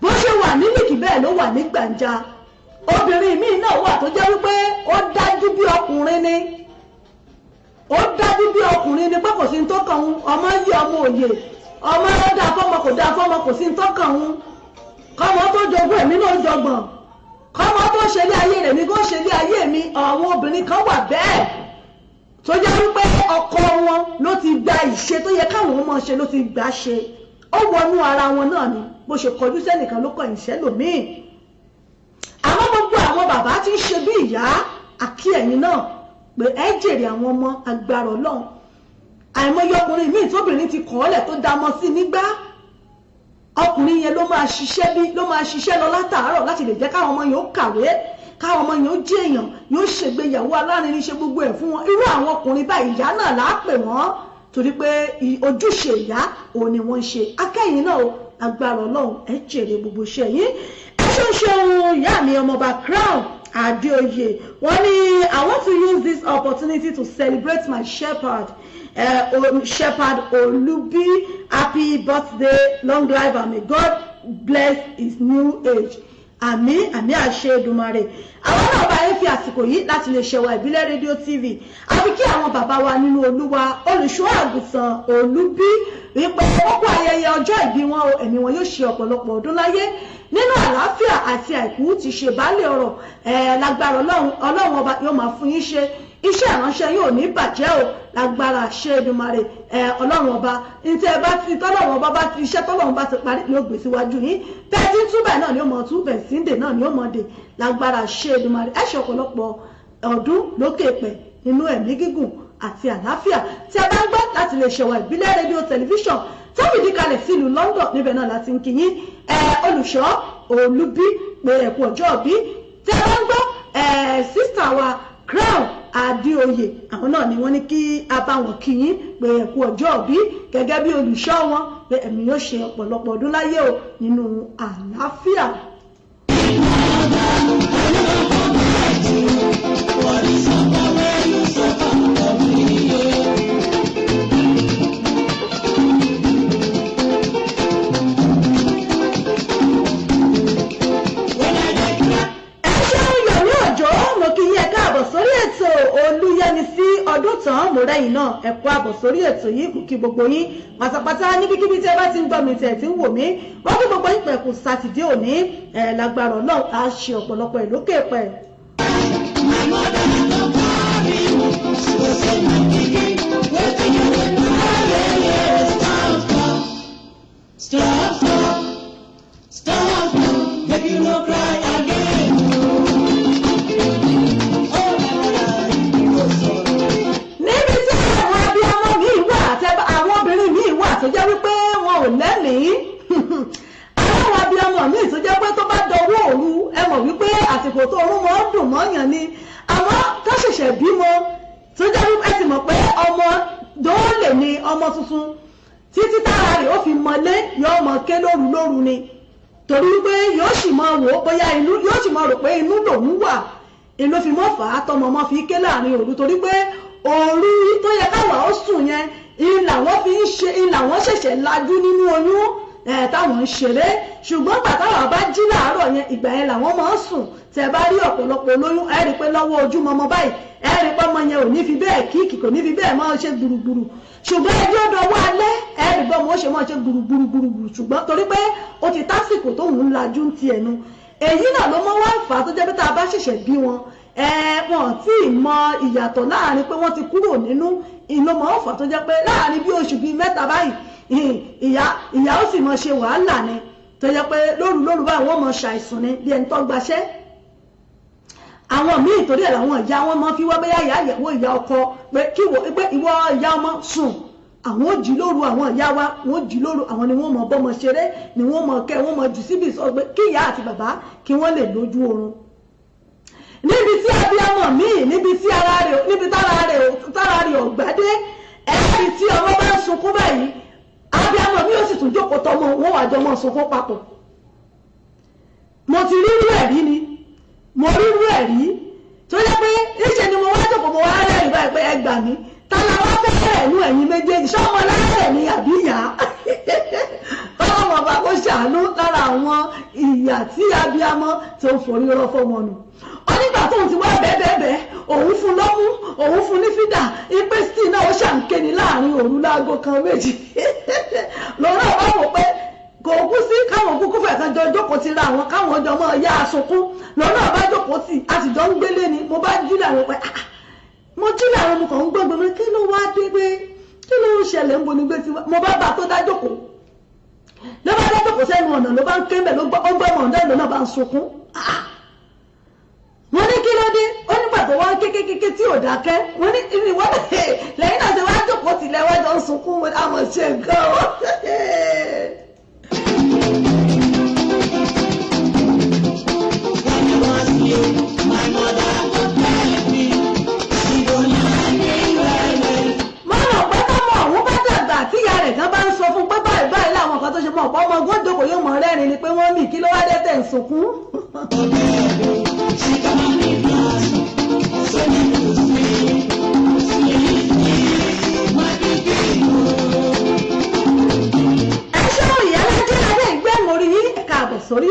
bó ṣe wà ní Líkì bẹ́ẹ̀ ló wà ní Gbàǹjà. obìnrin míì náà wà tó jẹ́ wípé ó dájú bí ọkùnrin ni ó dájú bí ọkùnrin ni pé kò sí tó kàn ń ọmọ yí ọmọ òye ọmọ dá fọ́mọ kò dá fọ́mọ kò sí tó kàn ń kọ́mọ tó jogún èmi náà jọgbọ̀n kọ́mọ tó ṣe lé ayé rẹ̀ mi kó ṣe lé ayé mi. àwọn obìnrin kan wà bẹ́ẹ̀ tó jẹ́ wípé ọkọ wọn ló ti gba ìṣe tó yẹ káwọn ọmọ ṣe ló ti gbà ṣe ó wọnú ara wọn náà ni bó ṣe kọjú sẹ́nìkan ló kọ̀yìn sẹ́lòmíì. àwọn gbogbo àwọn bàbá tí ń ṣe bí ìyá àkí ẹ̀yìn náà pé ẹ jèrè àwọn ọmọ agbára Ọlọ́run. àìmọye ọkùnrin míì tóbìnrin ti kọ̀ ọ́lẹ̀ tó dámọ́ sí nígbà ọkùnrin yẹn ló máa ṣiṣẹ́ lọ látàárọ̀ láti lè jẹ́ káwọn ọmọ yẹn ó kàwé káwọn ọmọ yẹn ó jẹ́ èèyàn yóò ṣègbéyàwó alárinrin ṣe gbogbo ẹ̀ fún wọn. irú àwọn ọkùnrin báyìí ìyá náà là á pè wọ́n torí pé ojúṣe ìyá òun ni wọ́n ń ṣe. akẹ́yìn náà agbára Ọlọ́run ẹ jèrè gbogbo iṣẹ́ yín. ẹ ṣe ń ṣe ohun ìyá mi ọmọọba Crown Adéoyè wọ́n ní I want to use this opportunity to celebrate my shepherd Shepherd Olubi. Happy birthday, long life, and may God bless his new age. Àmín àṣẹ Èdùmàrè. àwọn náà bá yín fi àsìkò yìí láti lè ṣẹ̀wà ìbílẹ̀ rédíò TV àfi kí àwọn bàbá wa nínú Olúwa olùṣọ́ àgùntàn Olúbí wípé wọ́n kú ayẹyẹ ọjọ́ ìbí wọn o ẹ̀mí wọn yóò ṣe ọ̀pọ̀lọpọ̀ ọdún láyé nínú àlàáfíà àti àìkú ti ṣe baálé ọ̀rọ̀ lágbára Ọlọ́run ọba yóò máa fún yín ṣe iṣẹ́ ìránṣẹ́ yóò ní bàjẹ́ o lágbára ṣe Èdùmàrè Ọlọ́run ọba ntẹ bá ti tọ́lọ́run ọba bá ti iṣẹ́ tọ́lọ́run bá ti parí ni ó gbé síwájú yín tẹ́tí túbẹ̀ náà ni ó mọ̀ túbẹ̀ síndè náà ni ó mọ̀ dé lágbára ṣe Èdùmàrè ẹ ṣe ọ̀pọ̀lọpọ̀ ọdún lókè pẹ̀ nínú ẹ̀mí gígùn àti àlàáfíà tí a bá ń gbọ́ láti lè ṣẹ̀wà ìbílẹ̀ rédíò tẹlifíṣàn tó fìdí kalẹ̀ sílùú London níbẹ̀ náà láti ń kí yín olùṣọ́ Olúbí pé ẹ̀kú ọjọ́ bí tí a bá ń gbọ́ sísítà wa Crown Adéoyè àwọn náà ni wọ́n ní kí a bá wọn kí yín pé ẹ̀kú ọjọ́ bí gẹ́gẹ́ bí olùṣọ́ wọn pé ẹ̀mí yóò ṣe ọ̀pọ̀lọpọ̀ ọdún láyé o nínú àlàáfíà. Olúyẹmisí Ọdúntàn mo rẹ́yìn náà ẹ kú àbọ̀ sórí ètò yìí kù kí gbogbo yín pátápátá níbikíbi tí ẹ bá ti ń gbọ́ mi tẹ̀ tí ń wò mí wọ́n kí gbogbo yín pẹ̀kù sátidé òní lágbára náà á ṣe ọ̀pọ̀lọpọ̀ ìlókè pẹ̀. Stop, make you no cry again. tó jẹ́ wípé wọn ò lẹ́mìí àwọn abiyamọ míì tó jẹ́ pé tó bá dọwọ́ òru ẹ mọ̀ wípé àsìkò tó orún mọ́ dùn mọ́yàn ni àwọn tó ṣẹ̀ṣẹ̀ bímọ tó jẹ́ wípé ẹ ti mọ̀ pé ọmọ dóòlè ni ọmọ tuntun títí tára rẹ̀ ó fi mọ́lé yóò mọ̀ ké lóru ni torí wípé yóò sì mọ̀ wò ó bóyá inú yóò sì mọ̀ rò pé inú lòún wà inú fi mọ́ fà á tọmọ mọ́ fi ké láàrin òru torí pé òru tó yẹ káwa ó sùn yẹn ìlàwọ́ fi ń ṣe ìlàwọ́ ṣẹ̀ṣẹ̀ lajú nínú oyún táwọn ń ṣeré ṣùgbọ́n pàtàwà bá jí láàárọ̀ yẹn ìgbà yẹn làwọn máa ń sùn tẹ́ bá rí ọ̀pọ̀lọpọ̀ olóyún ẹ rí pé lọ́wọ́ ojúmọmọ báyìí ẹ rí pé ọmọ yẹn ò ní fi bẹ́ẹ̀ kíkì kò ní fi bẹ́ẹ̀ máa ṣe gbùrùgbùrù ṣùgbọ́n ẹjọ́ dọwọ́ alẹ́ ẹ rí bọ́ mo ṣe máa ṣe gbùrùgbùrù ṣùgbọ́n torí pé ó ti tásìkò tó ń lajú ń ti ẹnu èyí náà ló mọ́ wá ń fà á tó jẹ́ pé tá a bá ṣẹ̀ṣẹ̀ bí wọn wọn tí ì mọ ìyàtọ̀ láàrin pé wọ́n ti kúrò nínú ìlú mọ́ ọ̀fà tó jẹ́ pé láàrin bí oṣù bíi mẹ́ta báyìí ìyá ó sì mọ ṣe wàhálà ni tó jẹ́ pé lóru báyìí wọ́n mọ ṣàìsùn ni bí ẹni tó gbaṣẹ́ àwọn míì torí ẹ̀ làwọn ìyá wọn mọ fi wá bẹ́yà ìyá ìyàwó ìyá ọkọ pé ìwọ ìyá ọmọ sùn àwọn ò jí lóru àwọn ìyá wa wọn ò jí lóru àwọn ni wọ́n mọ bọ́mọ ṣeré ni wọ́n mọ kẹ́ wọ́n mọ jù síbi sọ pé kí ìyá àti bàbá kí wọ́n lè lójú oorun níbi tí abiyamọ míì níbi tí tára rẹ̀ ọ̀gbádé ẹ̀rí tí ọmọ bá ń sunkún báyìí abiyamọ míì ó sì tún jókòó tọmọ wọn wà jọmọ sunkún papọ̀ mo ti rírú ẹ̀ rí ni mo rírú ẹ̀ rí tó yẹ pé níṣẹ́ ni mo wá jókòó mo wá rẹ́rìn báyìí pé ẹ gbà mí tala wá fẹ́rẹ̀ ẹ̀nú ẹ̀yin méjèèjì ṣọ́mọ láàrẹ̀ ni àbí ìyá báwọn bàbá kó ṣàánú lára àwọn ìyà tí abiyamọ tó ń forí rọ́ fọ́mọ nù ó nígbà tóun ti wá bẹ́ẹ̀bẹ́ẹ̀ òun fún lọ́mú òun fún ní fídà ipé still náà ó ṣàǹké ní láàrin òru láago kan méjì lọ́rọ̀ wá wò pé kò kú sí káwọn kúkú fẹ̀ kan jọ jókòó ti ra àwọn káwọn ọjọ́ mọ́ ya aṣokún lọ́rọ̀ bá jókòó sí àtijọ́ ń gbélé ni mo bá jí làwọn pé mo jí làwọn mo kàn ń gbọ́gbọ́n mi kí ló wá dé pé kí ló ń ṣẹlẹ̀ ń bo ní gbé tiwa mo bá bá tó dá jókòó ló bá dá jókòó sẹ́nu ọ̀nà ló bá ń ké mbẹ̀ ló gbọ́ ọ̀dọ́ ìlú náà bá ń sunkún wọ́n ní kí ló dé ó nígbà tó wá kékékéké tí ò dákẹ́ wọ́n ní ìwọ́n lẹ́yìn náà ṣe wá jókòó tilẹ̀ wájọ ń sunkún wọn àmọ̀ ṣe nǹkan o. mọ́nà pé tọ́mọ òun bá dàgbà tí ìyá rẹ̀ kan bá ń sọ fún pé báyìí báyìí láwọn kan tó ṣe mọ̀ ọ̀pọ̀ ọmọ gbọ́dọ̀ kò yóò mọ̀ rẹ́rìn ni pé wọ́n mì kí ló wá dé tẹ̀ ń sunkún. Sórí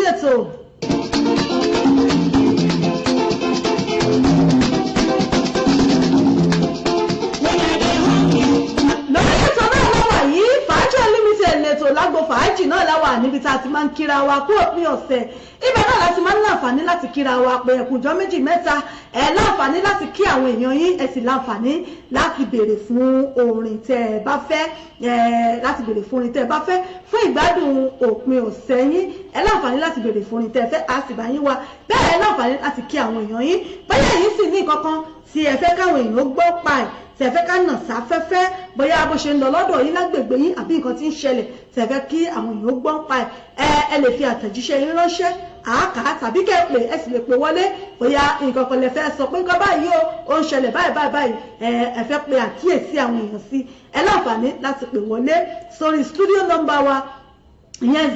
ètò lágbo fàájì náà láwà níbi tá a ti máa ń kíra wa kú òpin ọ̀sẹ̀ ibẹ̀ náà láti máa ń láǹfààní láti kíra wa pé ẹ̀kùnjọ́ méjì mẹ́ta ẹ̀ láǹfààní láti kí àwọn èèyàn yín ẹ̀ sì láǹfààní láti béèrè fún orin tẹ́ ẹ bá fẹ́ láti béèrè fún orin tẹ́ ẹ bá fẹ́ fún ìgbádùn òpin ọ̀sẹ̀ yín ẹ̀ láǹfààní láti béèrè fún orin tẹ́ ẹ fẹ́ a sì bá yín wá bẹ́ẹ̀ ẹ̀ láǹfààní láti kí àwọn èèyàn yín bẹ́ẹ̀ yín sì ní nǹkankan tí ẹ fẹ́ káwọn èèyàn gbọ́ pa ẹ̀ tẹ̀fẹ́ ká nà sáfẹ́fẹ́ bóyá bó ṣe ń lọ lọ́dọ̀ yín lágbègbè yín àbí nǹkan tí ń ṣẹlẹ̀ tẹ̀fẹ́ kí àwọn èèyàn gbọ́n pa ẹ lè fi àtẹ̀jíṣẹ́ yín ránṣẹ́ àáká tàbí kẹ́ pè ẹ sì lè pè wọlé bóyá nǹkan kan lè fẹ́ sọ pé nǹkan báyìí ó ń ṣẹlẹ̀ báyìí ẹ fẹ́ pe àkíyèsí àwọn èèyàn sí ẹ láǹfààní láti pè wọlé sórí studio number wa ìyẹn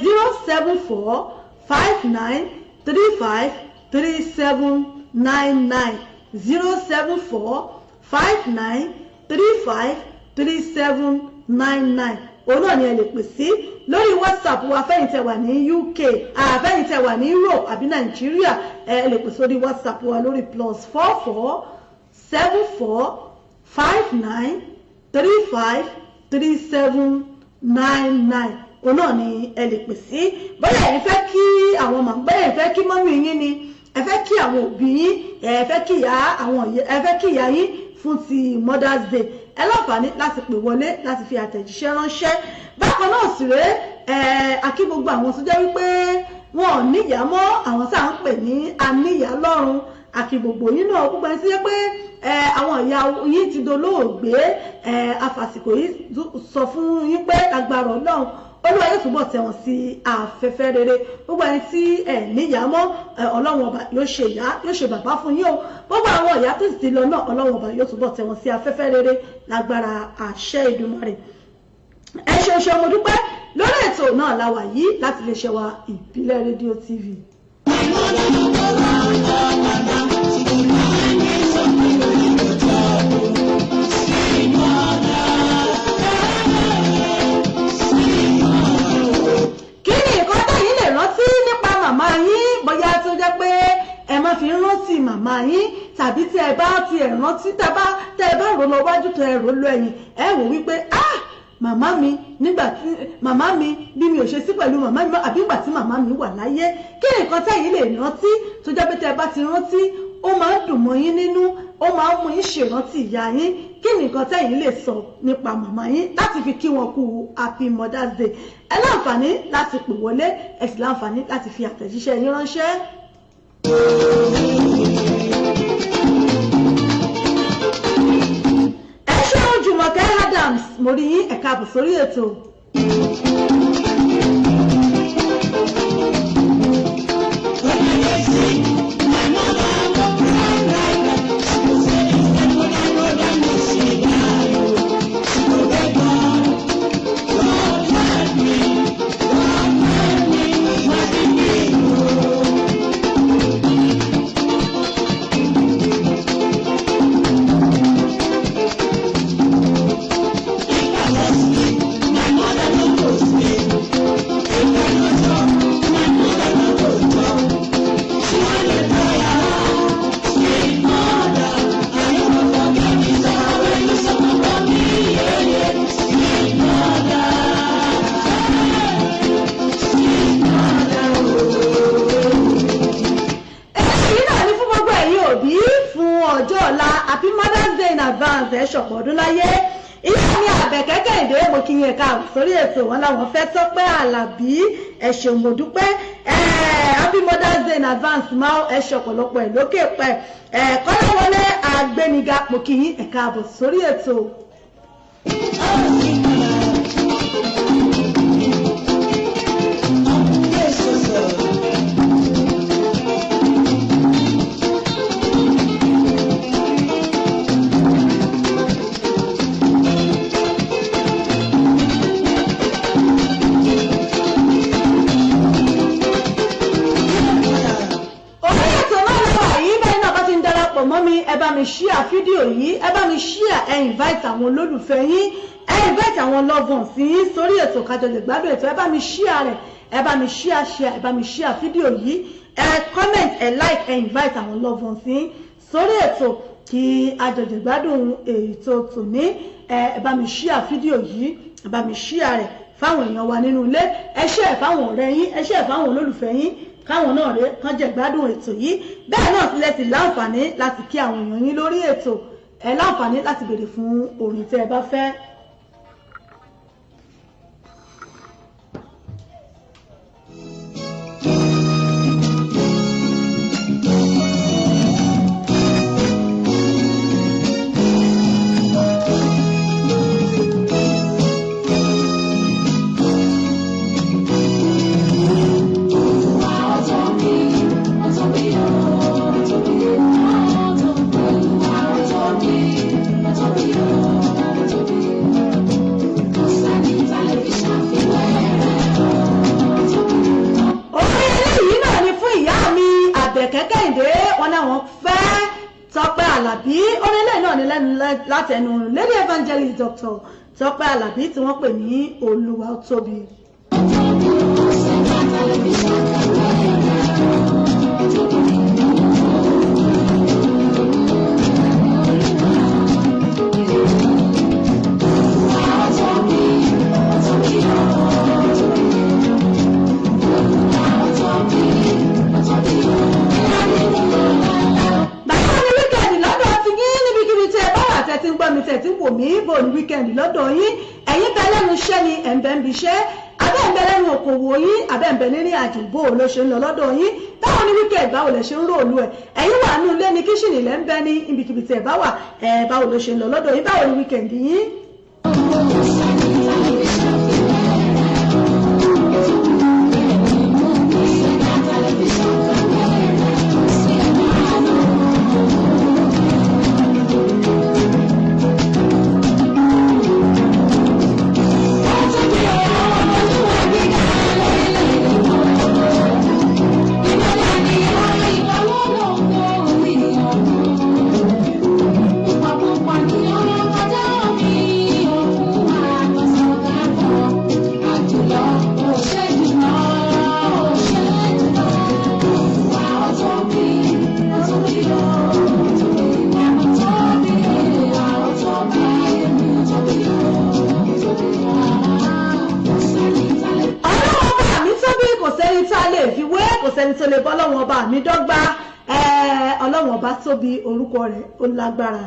07459353799 òun náà ni ẹ lè pè sí lórí WhatsApp wa fẹ́yìntẹ̀ wà ní UK fẹ́yìntẹ̀ wà ní Europe àbí Nàìjíríà ẹ lè pè sórí WhatsApp wa lórí +447459353799 òun náà ni ẹ lè pè sí bóyá ẹ fẹ́ kí àwọn màgbẹ́ ẹ fẹ́ kí mọ́mí yín ni ẹ fẹ́ kí àwọn òbí yín ẹ fẹ́ kí ìyá yín fún ti Mother's Day ẹ láǹfààní láti pè wọlé láti fi àtẹ̀jíṣẹ́ ránṣẹ́ bákan náà sì rèé akí gbogbo àwọn tó jẹ́ wípé wọn ò níyàá mọ́ àwọn tá à ń pè ní aníyàá lọ́run akí gbogbo yín náà gbogbo ẹni tí yẹ pé àwọn ìyá yín ti dolóògbé afàsìkò yìí sọ fún yín pé agbára Ọlọ́run Olúwa yóò túbọ̀ tẹ̀wọ̀n sí afẹ́fẹ́ rere gbogbo ẹni tí níyàá mọ́ Ọlọ́run ọba yóò ṣe ìyá yóò ṣe bàbá fún yín o gbogbo àwọn ìyá tó sì ti lọ náà Ọlọ́run ọba yóò túbọ̀ tẹ̀wọ̀n sí afẹ́fẹ́ rere lágbára àṣẹ Èdùmàrè ẹ ṣe mo dúpẹ́ lórí ètò náà la wà yìí láti lè ṣe wa ìbílẹ̀ rédíò TV. Màmá yín bóyá tó jẹ́ pé ẹ má fi rántí màmá yín tàbí tí ẹ bá ti ẹ̀ rántí tẹ́ ẹ bá rò lọ wájú tó ẹ rò lọ ẹ̀yìn ẹ wò wípé màmá mi nígbà tí màmá mi bí mi ò ṣe sí pẹ̀lú màmá mi àbí ìgbà tí màmá mi wà láyé kí nǹkan tẹ́yìn lè rántí tó jẹ́ pé tẹ́ ẹ bá ti rántí ó máa ń dùn mọ́ yín nínú ó máa ń mú yín ṣèrántí ìyá yín kí nǹkan tẹ́yìn lè sọ nípa màmá yín láti fi kí wọn kú happy Mother's Day ẹ láǹfààní láti pè wọlé ẹ sì láǹfààní láti fi àtẹ̀jíṣẹ́ yín ránṣẹ́. ẹ ṣé o Jùmọ̀kẹ́ Adams mo rí yín ẹ káàbọ̀ sórí ètò. advance ẹ̀ ṣọ̀pọ̀ ọdún láyé ìyá mi Àbẹ̀kẹ́ Kẹ́hìndé mo kí yín ká sórí ètò wọn làwọn fẹ́ Tọ́pẹ́ Àlàbí ẹ ṣé mo dúpẹ́ happy Mother's Day in advance máa ẹ ṣe ọ̀pọ̀lọpọ̀ ẹ̀ lókè pẹ́ Kọ́láwọlé Àgbéniga mo kí yín ẹ káàbọ̀ sórí ètò. Ẹ bá mi share fídíò yìí ẹ bá mi share ẹ invite àwọn olólùfẹ́ yín ẹ invite àwọn loved ones yín sórí ètò Ká Jọ Lè Gbádùn ètò ẹ bá mi share rẹ̀ ẹ bá mi share ẹ bá mi share fídíò yìí ẹ comment ẹ like ẹ invite àwọn loved ones yín sórí ètò kí A Jọ Lè Gbádùn ètò tòní ẹ bá mi share fídíò yìí ẹ bá mi share rẹ̀ fáwọn èèyàn wa nínú ilé ẹ share fáwọn ọ̀rẹ́ yín ẹ share fáwọn olólùfẹ́ yín káwọn náà rẹ kán jẹ gbádùn ètò yìí bẹ́ẹ̀ náà sílẹ̀ sí láǹfààní láti kí àwọn èèyàn yín lórí ètò ẹ láǹfààní láti béèrè fún orin tẹ́ ẹ bá fẹ́. Látẹnu Lady Evangelist Dr. Tọ́pẹ́ Àlàbí tí wọ́n pè ní Olúwa Tóbi. Tẹ̀tí wò mí bò ní wíkẹ́ndì lọ́dọ̀ yín ẹ̀yin bẹ lẹ́nu iṣẹ́ ni ẹ̀ǹbẹ̀ ń bi iṣẹ́ abẹ́ ń bẹ lẹ́nu òkòwò yín abẹ́ ń bẹ nínú àjò bó ló ṣe ń lọ lọ́dọ̀ yín báwo ní wíkẹ́ndì báwo lẹ ṣe ń ròlú ẹ̀ ẹ̀yin wà nínú ilé ní kíṣìnì lẹ́ ń bẹ ní ibikíbi tẹ̀ bá wà báwo ló ṣe ń lọ lọ́dọ̀ yín báwo ní wíkẹ́ndì yín. Ọlọ́run ọba mi dọ́gba Ọlọ́run ọba tóbi orúkọ rẹ̀ ó lágbára.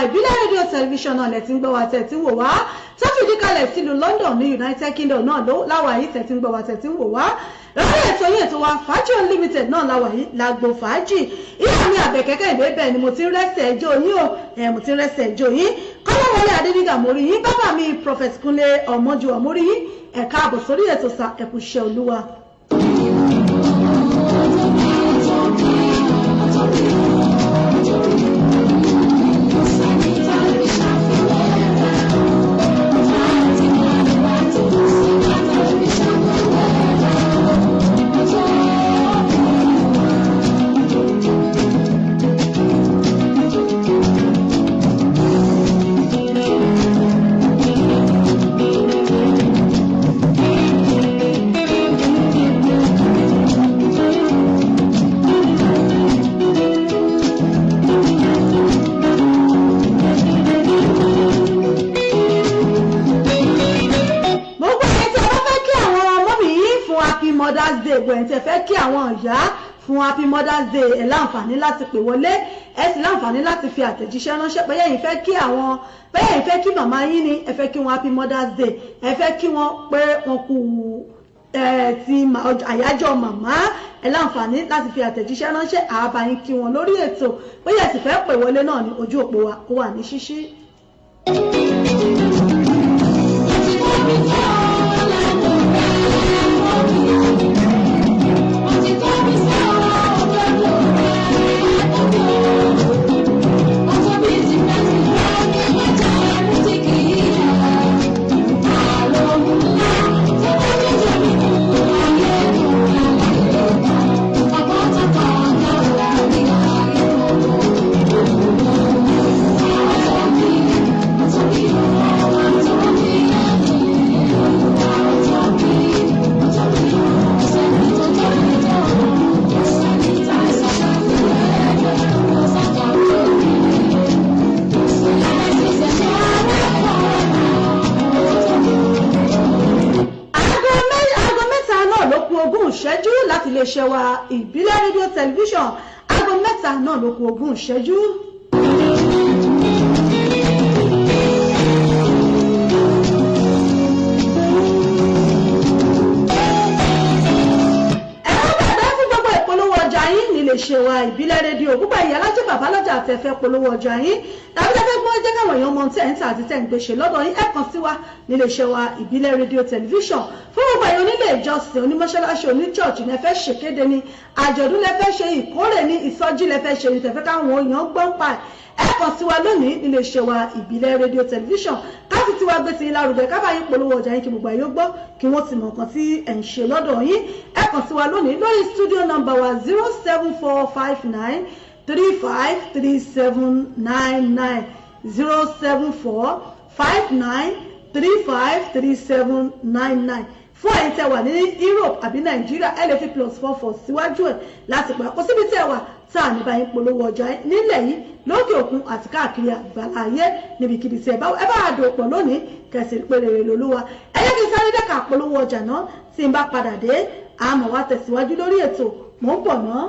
Ìbílẹ̀ rédíò tẹlifíṣàn náà lẹ ti ń gbọ́ wa tẹ̀ tí ń wò wá tó fìdí kalẹ̀ sílùú London ní United Kingdom náà ló láwà yìí tẹ̀ tí ń gbọ́ wa tẹ̀ tí ń wò wá lórí ètò yìí ètò wa Fàájì Unlimited náà láwà yìí lágbo fàájì ìyá mi Àbẹ̀kẹ́ Kẹ́hìndé bẹ́ẹ̀ ni mo ti ń rẹ́sẹ̀ ẹjọ́ yín o mo ti ń rẹ́sẹ̀ ẹjọ́ yín Kọ́láwọlé Adéníga mórí yín bàbá mi Prophet Kúnlé Ọmọjúwà mórí yín ẹ káàbọ̀ sórí ètò sa ẹ̀kúṣẹ́ Olúwa. kí àwọn ìyá fún happy mother's day ẹ láǹfààní láti pè wọlé ẹ sì láǹfààní láti fi àtẹ̀jíṣẹ́ ránṣẹ́ pé ẹ̀yin fẹ́ kí àwọn pé ẹ̀yin fẹ́ kí màmá yín ni ẹ fẹ́ kí wọn happy mother's day ẹ fẹ́ kí wọn pé wọn kú ti àyájọ́ màmá ẹ láǹfààní láti fi àtẹ̀jíṣẹ́ ránṣẹ́ àbáyín kí wọn lórí ètò pé ẹ sì fẹ́ pè wọlé náà ní ojú òpó wa ó wà ní ṣíṣí. ìṣẹ́jú láti iléeṣẹ́ wa ìbílẹ̀ rédíò tẹlifíṣàn aago 3 náà ló kù 20 ìṣẹ́jú. Ṣe wa ìbílẹ̀ rédíò gbogbo ẹ̀yà alájẹ́ bàbá lọ́jà àtẹ̀fẹ́ polówó ọjà yín tàbí tẹ́fẹ́ gbọ́ jẹ́ káwọn èèyàn mọ tẹ́ ń tà àti tẹ́ ń gbèsè lọ́dọ̀ yín ẹ kàn sí wa nílé iṣẹ́ wa ìbílẹ̀ rédíò tẹlifíṣàn fún gbogbo ẹ̀yàn onílé ìjọsìn onímọ̀ṣáláṣí oníchọ́ọ̀chì lẹ́fẹ́ ṣèkéde ni àjọ̀dún lẹ́fẹ́ ṣe ìkórè ní ìsọjí lẹ́fẹ́ ṣe ní tẹ̀fẹ́ káwọn èèyàn gbọ́n pa ẹ kàn sí wa lónìí nílé iṣẹ́ wa ìbílẹ̀ rédíò tẹlifíṣàn káfí tí wàá gbé sí lárugẹ kábàá yín polówó ọjà yín kí gbogbo àyè gbọ́ kí wọ́n ti mọ̀ nǹkan tí ẹ̀ ń ṣe lọ́dọ̀ yín ẹ kàn sí wa lónìí lórí studio number wa 07459 353799 07459 353799 fún ẹ̀yin tẹ́ wà ní Europe àbí Nàìjíríà ẹ lè fi +44 síwájú ẹ̀ láti pẹ́ kó síbi tẹ́ wà tá à ní bá yín polówó ọjà nílẹ̀ yìí lókè òkun àti káàkiri àgbáláyé níbikíbi tí ẹ bá àdòpọ̀ lónìí kẹsì péré lolúwa ẹ jẹ́ kí n sáré dẹ́ka polówó ọjà náà tí n bá padà dé àmọ́ wá tẹ̀síwájú lórí ètò mò ń bọ̀ náà.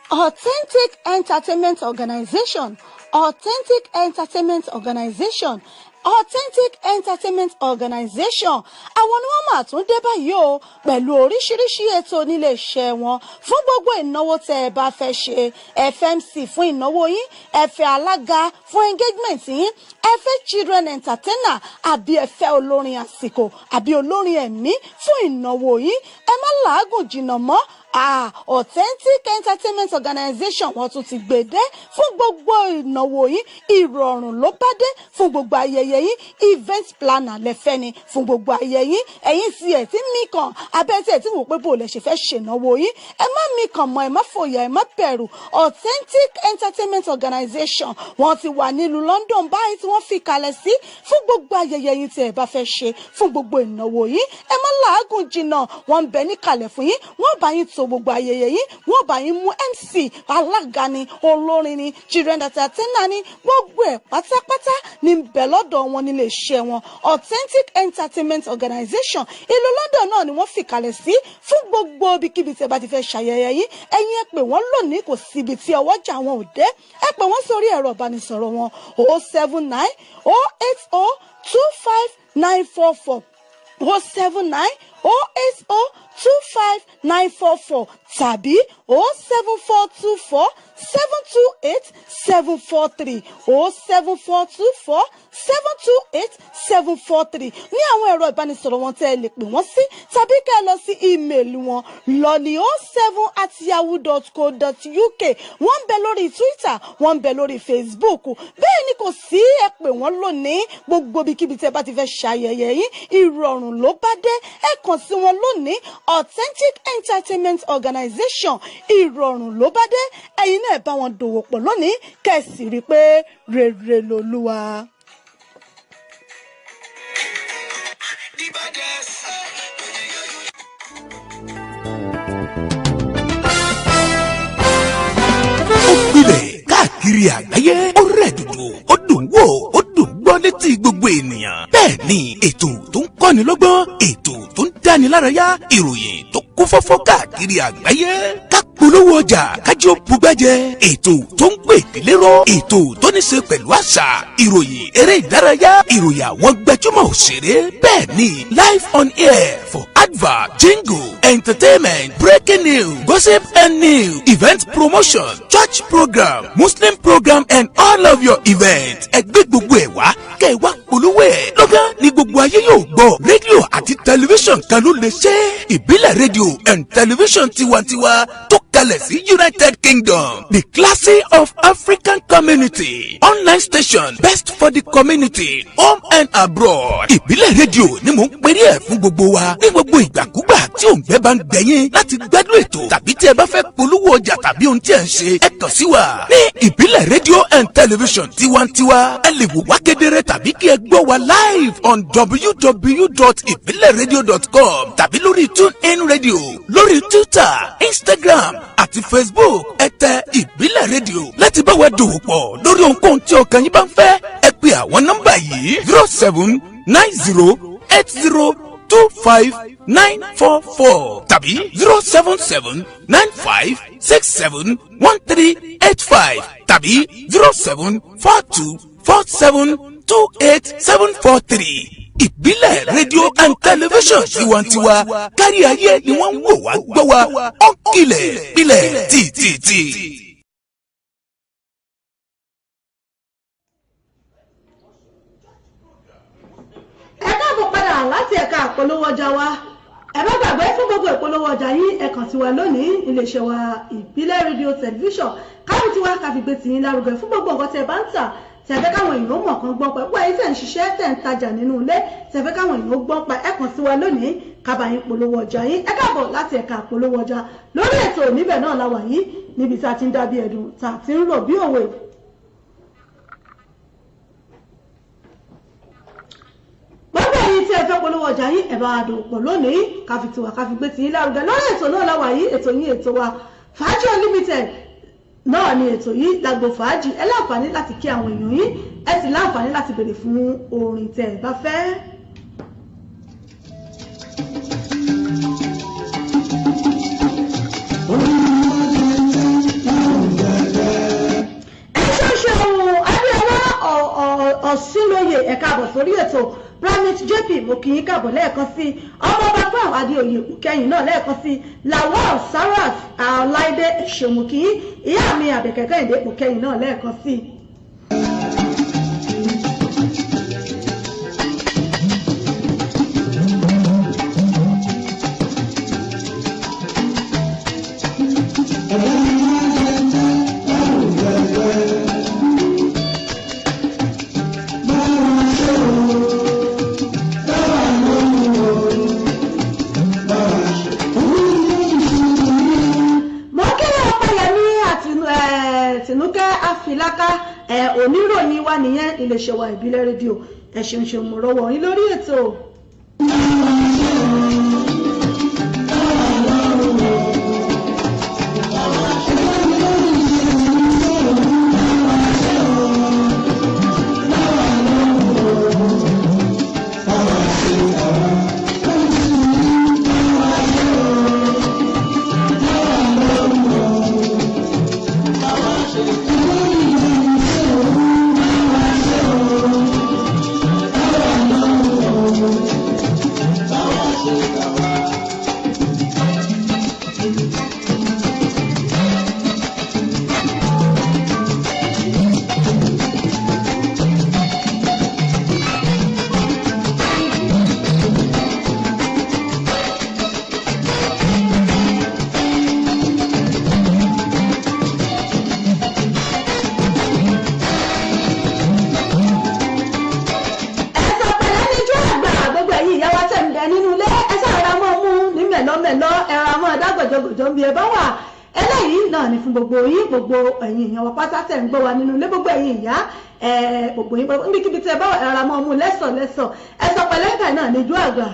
Authentic Entertainment Organization Authentic Entertainment Organization Authentic Entertainment Organization àwọn ni wọ́n máa tún dé báyìí o pẹ̀lú oríṣiríṣi ètò nílé iṣẹ́ wọn fún gbogbo ìnáwó tẹ́ ẹ bá fẹ́ ṣe FMC fún ìnáwó yín ẹ fẹ́ alága fún engagement yín ẹ fẹ́ children entertainer àbí ẹ fẹ́ olórin àsìkò àbí olórin ẹ̀mí fún ìnáwó yín ẹ má làágùn jìnnà mọ́ Authentic Entertainment Organization wọ́n tún ti gbèdé fún gbogbo ìnáwó yín ìrọ̀rùn ló bá dé fún gbogbo ayẹyẹ yín event planner lẹ́fẹ́ ni fún gbogbo ayẹyẹ yín ẹ̀yin tí ẹ̀ tí mí kan abẹ́tẹ̀ ẹ̀ tí wò pé bò lẹ̀ ṣe fẹ́ ṣènáwó yín ẹ má mí kan mọ́ ẹ má fòyà ẹ má bẹ̀rù Authentic Entertainment Organization wọ́n ti wà nílùú London báyìí tí wọ́n fi kalẹ̀ sí fún gbogbo ayẹyẹ yín tí ẹ bá fẹ́ ṣe fún gbogbo ìnáwó yín ẹ má làágùn jìnnà wọ́n ń bẹ níkàlẹ̀ fún yín wọ́n bá yín tó gbogbo ayẹyẹ yín wọ́n bá yín mú MC alága ni olórin ni children entertainer ni gbogbo ẹ̀ pátápátá ní bẹ̀ lọ́dọ̀ wọn nílé iṣẹ́ wọn Authentic Entertainment Organization ìlú London náà ni wọ́n fìkàlẹ̀ sí fún gbogbo ibikíbi tí ẹ bá ti fẹ́ ṣàyẹyẹ yín ẹ̀yin ẹ pè wọ́n lónìí kò síbi tí ọwọ́jà wọn ò dé ẹ pè wọ́n sórí ẹ̀rọ ìbánisọ̀rọ̀ wọn 079 080 25944 079 080 25944 tàbí 07424 728 743 07424 728 743 ní àwọn ẹ̀rọ ìbánisọ̀rọ̀ wọn tẹ́ ẹ lè pè wọ́n sí tàbí kẹ́ ẹ lọ sí ímeèlì wọn lolly07@yahoo.co.uk wọ́n ń bẹ lórí Twitter wọ́n ń bẹ lórí Facebook bẹ́ẹ̀ ni kò sí ẹ pè wọ́n lónìí gbogbo ibikíbi tẹ́ bá ti fẹ́ ṣayẹyẹ yín ìrọ̀rùn ló bá dé ẹ kàn sí wọn lónìí Authentic Entertainment Organization ìrọ̀rùn ló bá dé ẹ̀yin náà bá wọn dòwò pọ̀ lónìí kẹ́sì rí pé rere lolúwa. Ó gbilẹ̀ káàkiri àgbáyé ó rẹ̀ dòdò ó dùn wò ó dùn gbọ́ létí gbogbo ènìyàn bẹ́ẹ̀ bẹ́ẹ̀ ni ètò tó ń kọ́ni lọ́gbọ́n ètò tó ń dáni lárayá ìròyìn tó kún fọ́fọ́ káàkiri àgbáyé ká polówó ọjà kájọ bugbájẹ ètò tó ń pè délérò ètò tó ní ṣe pẹ̀lú àṣà ìròyìn eré ìdárayá ìròyìn àwọn gbajúmọ̀ òṣèré bẹ́ẹ̀ ni live on air for advert jingle entertainment breaking news gossip and news event promotion church program muslim program and all of your events ẹgbẹ́ gbogbo ẹ̀ wá kẹ́ ẹ wá polówó ẹ̀ lọ́gán ni gbogbo ayé yóò gbọ́ rédíò àti tẹlifíṣàn kan ló lè ṣe ìbílẹ̀ rédíò and tẹlifíṣàn tiwantiwa tó kalẹ̀ sí United Kingdom the classy of African community online station best for the community home and abroad ìbílẹ̀ rédíò ni mò ń pèrè ẹ̀ fún gbogbo wa ní gbogbo ìgbàkúgbà tí òǹgbẹ́ bá ń gbẹ̀yìn láti gbádùn ètò tàbí tí ẹ bá fẹ́ polówó ọjà tàbí ohun tí ẹ ń ṣe ẹ kàn sí wa ní ìbílẹ̀ rédíò and television tiwantiwa ẹ lè wò wá kedere tàbí kí ẹ gbọ́ wa live on www.ibileradio.com tàbí lórí TuneIn Radio lórí Twitter Instagram àti Facebook ẹ tẹ ìbílẹ̀ rédíò láti bá wa dòwò pọ̀ lórí ohunkóhun tí ọkàn yín bá ń fẹ́ ẹ pè àwọn nọ́mbà yìí 0790802594 tàbí 07795671385 tàbí 07424728743 ìbílẹ̀ rédíò and tẹlifíṣàn tiwantiwa kárí ayé ni wọ́n ń wò wá gbọ́ wa ó kilẹ̀ pilẹ̀ tìtìtì. ẹ káàbọ̀ padà láti ẹ̀ka ìpolówó ọjà wa ẹ má gbàgbé fún gbogbo ìpolówó ọjà yín ẹ kàn sí wa lónìí iléeṣẹ́ wa ìbílẹ̀ rédíò tẹlifíṣàn káàbọ̀ tí wàá káfí gbé tìyín lárugẹ fún gbogbo nǹkan tí ẹ bá ń tà tí ẹ fẹ́ káwọn èèyàn mọ̀ kan gbọ́ pẹ́ pọ́ èyí tẹ̀ ń ṣiṣẹ́ tẹ̀ ń tajà nínú ilé tí ẹ fẹ́ káwọn èèyàn gbọ́ pẹ́ ẹ kàn sí wa lónìí kábà yín polówó ọjà yín ẹ káàbọ̀ láti ẹ̀ka ìpolówó ọjà lórí ètò níbẹ̀ náà la wà yìí níbi tá a ti ń dábí ẹ̀dùn tá a ti ń rò bí òwe. gbogbo ẹ̀yin tí ẹ fẹ́ polówó ọjà yín ẹ bá wa dòwò pọ̀ lónìí káfi tiwa káfi gbé tiyín lárugẹ lórí ètò náà la wà yìí ètò yín ètò wa Fàájì Unlimited náà ni ètò yìí lágbo fàájì ẹ láǹfààní láti kí àwọn èèyàn yín ẹ sì láǹfààní láti béèrè fún orin tẹ́ ẹ bá fẹ́. ẹ ṣe ohun Abíọ́lá Ọ̀ṣínlóye ẹ káàbọ̀ sórí ètò Primate JP mo kì í káàbọ̀ lẹ́ẹ̀kan sí ọmọọba fún Adéoyè kẹyìn náà lẹ́ẹ̀kan sí Lawal Sarat Ọláìdé Ṣòmùkì ìyá mi Àbẹ̀kẹ́ Kẹ́hìndé mo kẹyìn náà lẹ́ẹ̀kan sí. oníròyìn wa nìyẹn iléeṣẹ́ wa ìbílẹ̀ rédíò ẹ ṣeun ṣeun mo rọ́wọ́ yín lórí ètò. gbogbo yín gbogbo ẹ̀yin èèyàn wa pátá tẹ̀ ń gbọ́ wa nínú ilé gbogbo ẹ̀yin ìyá gbogbo yín níbikíbi tẹ́ bá ẹ̀rọ àmọ́ ọmú lẹ́sọ̀lẹ́sọ̀ ẹ̀sọ̀ pẹ̀lẹ́kà náà níjú àgbà.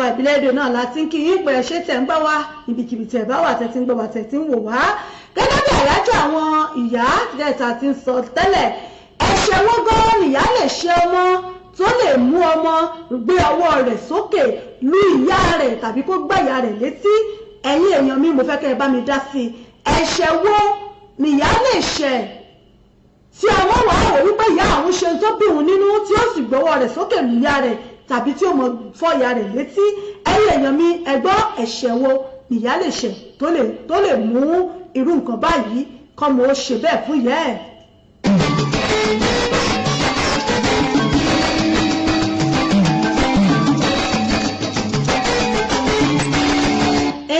wa ìbílẹ̀ èdè náà láti ń kí yín pé ṣé tẹ̀ ń gbọ́ wá ibikíbi tẹ̀ bá wà tẹ̀ tí ń gbọ́ wá tẹ̀ tí ń wò wá gẹ́gẹ́ bí àyájọ́ àwọn ìyá tẹ̀ta ti ń sọ tẹ́lẹ̀ ẹ̀ṣẹ̀ wọ́n gan nìyá lè ṣe ọmọ tó lè mú ọmọ gbé ọwọ́ rẹ̀ sókè lu ìyá rẹ̀ tàbí kó gbá ìyá rẹ̀ létí ẹ̀yin èèyàn mi mo fẹ́ kẹ́ ẹ bá mi dá sí i ẹ̀ṣẹ̀ wo nìyá lè ṣẹ̀ tí ọmọ wà wò wípé ìyá àwọn ṣe tó bí òun nínú tí ó sì gbọ́wọ́ rẹ̀ sókè lu ìyá rẹ̀ tàbí tí ó mọ fọ́ ìyá rẹ̀ létí ẹ̀yin èèyàn mi ẹ gbọ́ ẹ̀ṣẹ̀ wo nìyá lè ṣẹ̀ tó lè mú irú nǹkan báyìí kọ́mọ ó ṣe bẹ́ẹ̀ fún ìyá ẹ̀.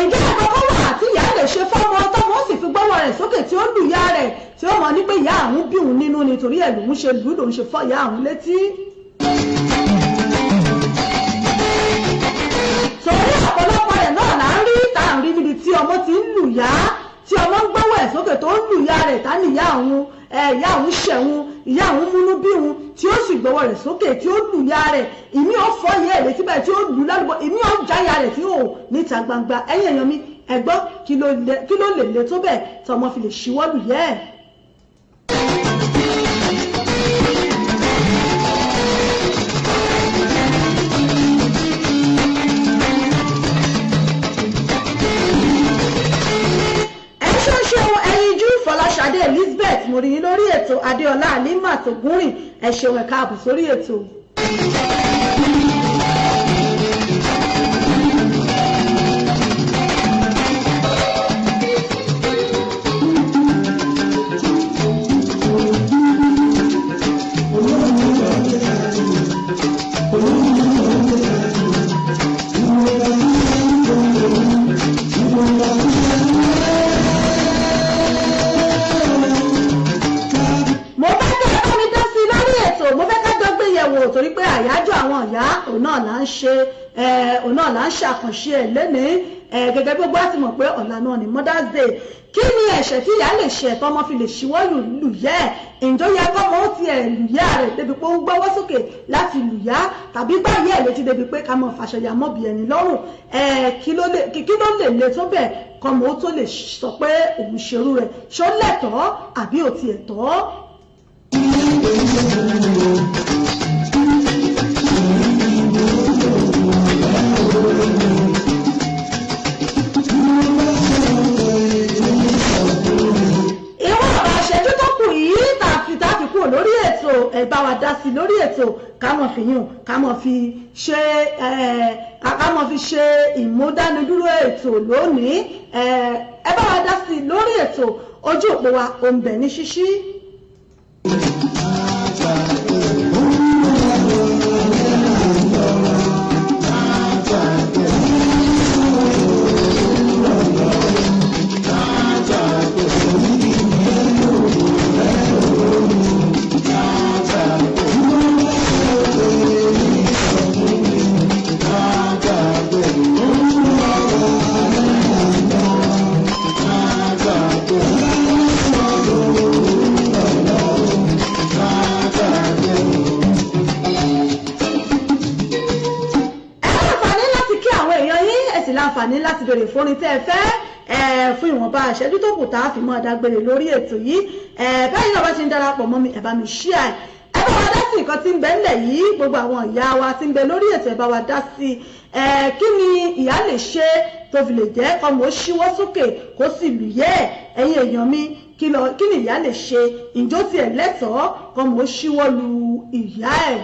ǹjẹ́ àkọ́kọ́ wà tí ìyá lè ṣe fọ́mọ tọ́mọ ó sì fi gbọ́wọ́ rẹ̀ sókè tí ó lù ìyá rẹ̀ tí ó mọ̀ ní pé ìyá àwọn bí òun nínú nítorí ẹ̀ lòun ṣe lù lòun ṣe fọ́ ìyá àwọn létí. torí ọ̀pọ̀lọpọ̀ rẹ̀ náà là ń rí tá à ń rí níbi tí ọmọ ti ń lù yá tí ọmọ ń gbọ́wọ́ ẹ̀ sókè tó ń lù ìyá rẹ̀ tá ní ìyá àwọn ṣẹ̀wọ̀n ìyá àwọn múnú bí òun tí ó sì gbọ́wọ́ rẹ̀ sókè tí ó lù ìyá rẹ̀ ìmí ò fọ́ ìyá ẹ̀ létí báyìí tí ó lù lálùbọ̀ ìmí ò já ìyá rẹ̀ tí ó níta gbangba ẹ̀yin èèyàn mi ẹ gbọ́ kí ló lè le tó bẹ́ẹ̀ tí ọmọ fi lè ṣíwọ́ lù yẹ́ ẹ̀. Fọláṣadé Elizabeth mo rí yín lórí ètò Adéọlá Alimat Ògúnrìn ẹ ṣeun ẹ káàbọ̀ sórí ètò. torí pé àyájọ́ àwọn ìyá òun náà là ń ṣàkànṣe ẹ̀ lénìí gẹ́gẹ́ bí gbogbo àti mọ̀ pé ọ̀la náà ni Mother's Day kí ni ẹ̀ṣẹ̀ tí ìyá lè ṣe tọ́mọ fi lè ṣíwọ́ lù yẹ́ ẹ̀ ǹjọ́ yẹ kọ́mọ ó ti ẹ̀ lù yá rẹ̀ débi pé ó ń gbọ́wọ́ sókè láti lù yá tàbí gbá yẹ́ ẹ̀ létí débi pé ká mọ̀ fàṣẹyà mọ́bì ẹni lọ́rùn kí ló lè le tó bẹ́ẹ̀ kọ́mọ ó tó lè sọ pé òun ṣerú rẹ̀ ṣó lẹ́tọ̀ọ́ àbí ò tiẹ̀ tọ́. Lórí ètò ẹ bá wa dá sí lórí ètò ká mọ̀ fi yùn ká mọ̀ fi ṣe ìmúdánidúró ètò lónìí ẹ bá wa dá sí lórí ètò ojú òpó wa ó ń bẹ ní ṣíṣí. láǹfààní láti bèrè fórin tẹ́ ẹ fẹ́ fún ìwọ̀nba àṣẹ́jú tó kù tá a fi mọ́ dágbére lórí ètò yìí báyìí náà bá ti ń darapọ̀ mọ́ mi ẹ bá mi ṣíà ẹ bá wa dá sí nǹkan tí ń bẹ ńlẹ̀ yìí gbogbo àwọn ìyá wa tí ń bẹ lórí ètò ẹ bá wa dá sí kí ni ìyá lè ṣe tó fi lè jẹ́ ọmọ ó ṣíwọ́ sókè kó sì lù yẹ́ ẹ̀yin èèyàn mi kí ni ìyá lè ṣe ìjó tiẹ̀ lẹ́tọ̀ọ́ kọ́mọ ó ṣíwọ́ lu ìyá ẹ̀.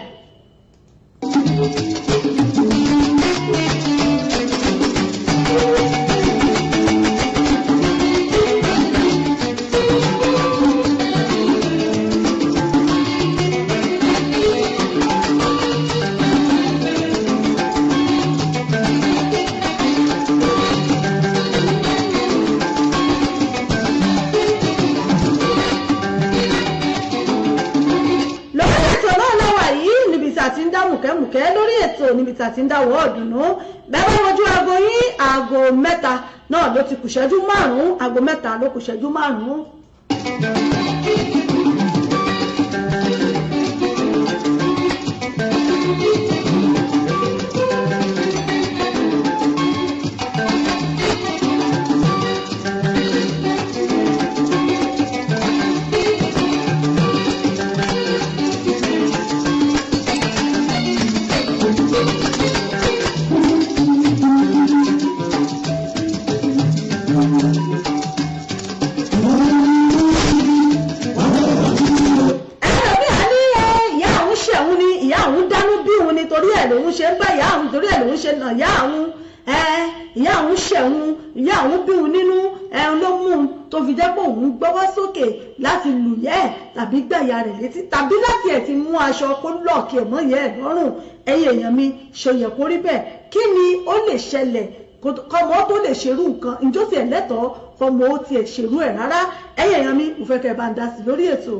Mùkẹ́ lórí ètò níbi tí a ti ń dáwọ́ ọ̀dùnnú bẹ́ẹ̀ bá wojú aago yín aago 3 náà ló ti kù ṣẹ́jú 5 aago 3 ló kù ṣẹ́jú 5. ṣe nà ìyá àwọn ìyá àwọn ṣẹ̀hún ìyá àwọn bí òun nínú ló mú un tó fi jẹ́ pé òun gbọ́wọ́ sókè láti lùyẹ́ ẹ̀ tàbí gbẹ̀yà rẹ̀ létí tàbí láti ẹ̀ ti mú aṣọ kó lọ́ọ̀kì ẹ̀mọ́ yẹ́ ẹ̀ lọ́rùn ẹ̀yìn èèyàn mi ṣòyẹ̀ kó rí bẹ́ẹ̀ kí ni ó lè ṣẹlẹ̀ kọmọ tó lè ṣerú nǹkan ìjọ tiẹ̀ lẹ́tọ̀ọ́ kọmọ ó tiẹ̀ ṣerú ẹ̀ rárá ẹ̀yìn èèyàn mi mo fẹ́ kẹ́ bá ń dá sí lórí ètò.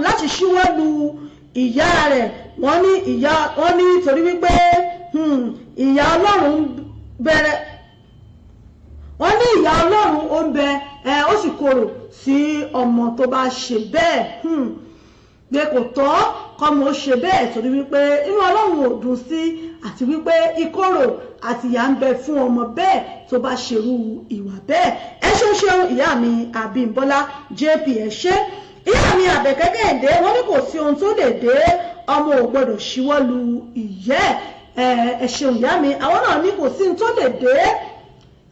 láti ṣíwọ́ lu ìyá rẹ̀ wọ́n ní torí wípé ìyá Ọlọ́run bẹ̀rẹ̀ wọ́n ní ìyá Ọlọ́run ó ń bẹ ó sì korò sí ọmọ tó bá ṣe bẹ́ẹ̀ pé kò tọ́ kọ́mọ ó ṣe bẹ́ẹ̀ torí wípé inú Ọlọ́run ò dùn sí àti wípé ìkorò àti ìyà ń bẹ fún ọmọ bẹ́ẹ̀ tó bá ṣerú ìwà bẹ́ẹ̀ ẹ ṣeun ìyá mi Àbímbọ́lá JP ẹ ṣé ìyá mi Àbẹ̀kẹ́ Kẹ́hìndé wọ́n ní kò sí ohun tó lè dé ọmọ ò gbọdọ̀ ṣíwọ́ lu ìyẹ́ ẹ ṣeun ìyá mi àwọn náà ní kò sí ohun tó lè dé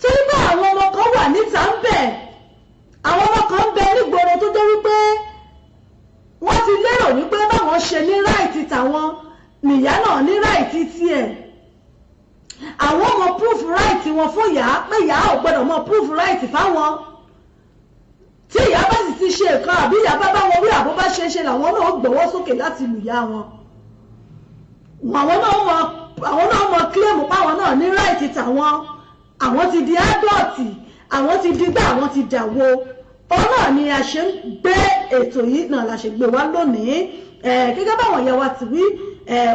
torí pé àwọn ọmọ kan wà níta ń bẹ àwọn ọmọ kan ń bẹ nígboro tó jẹ́ wípé wọ́n ti lérò wípé báwọn ṣe ní ráìtì tàwọn nìyá náà ní ráìtì tiẹ̀ àwọn ọmọ proof ráìtì wọn fún ìyá pé ìyá ò gbọdọ̀ mọ proof ráìtì fáwọn tí ìyá bá sì ti ṣe nǹkan àbí ìyá bá wọn wí àbó bá ṣe làwọn náà gbọ́wọ́ sókè láti lùyà wọn àwọn náà mọ kílèmù páwọn náà ní ráìtì tàwọn àwọn ti di ádọ́ọ̀tì àwọn ti digbá àwọn ti dàwó òun náà ni a ṣe ń gbé ètò yìí náà la ṣe gbé wá lónìí gẹ́gẹ́ báwọn ìyá wa ti wí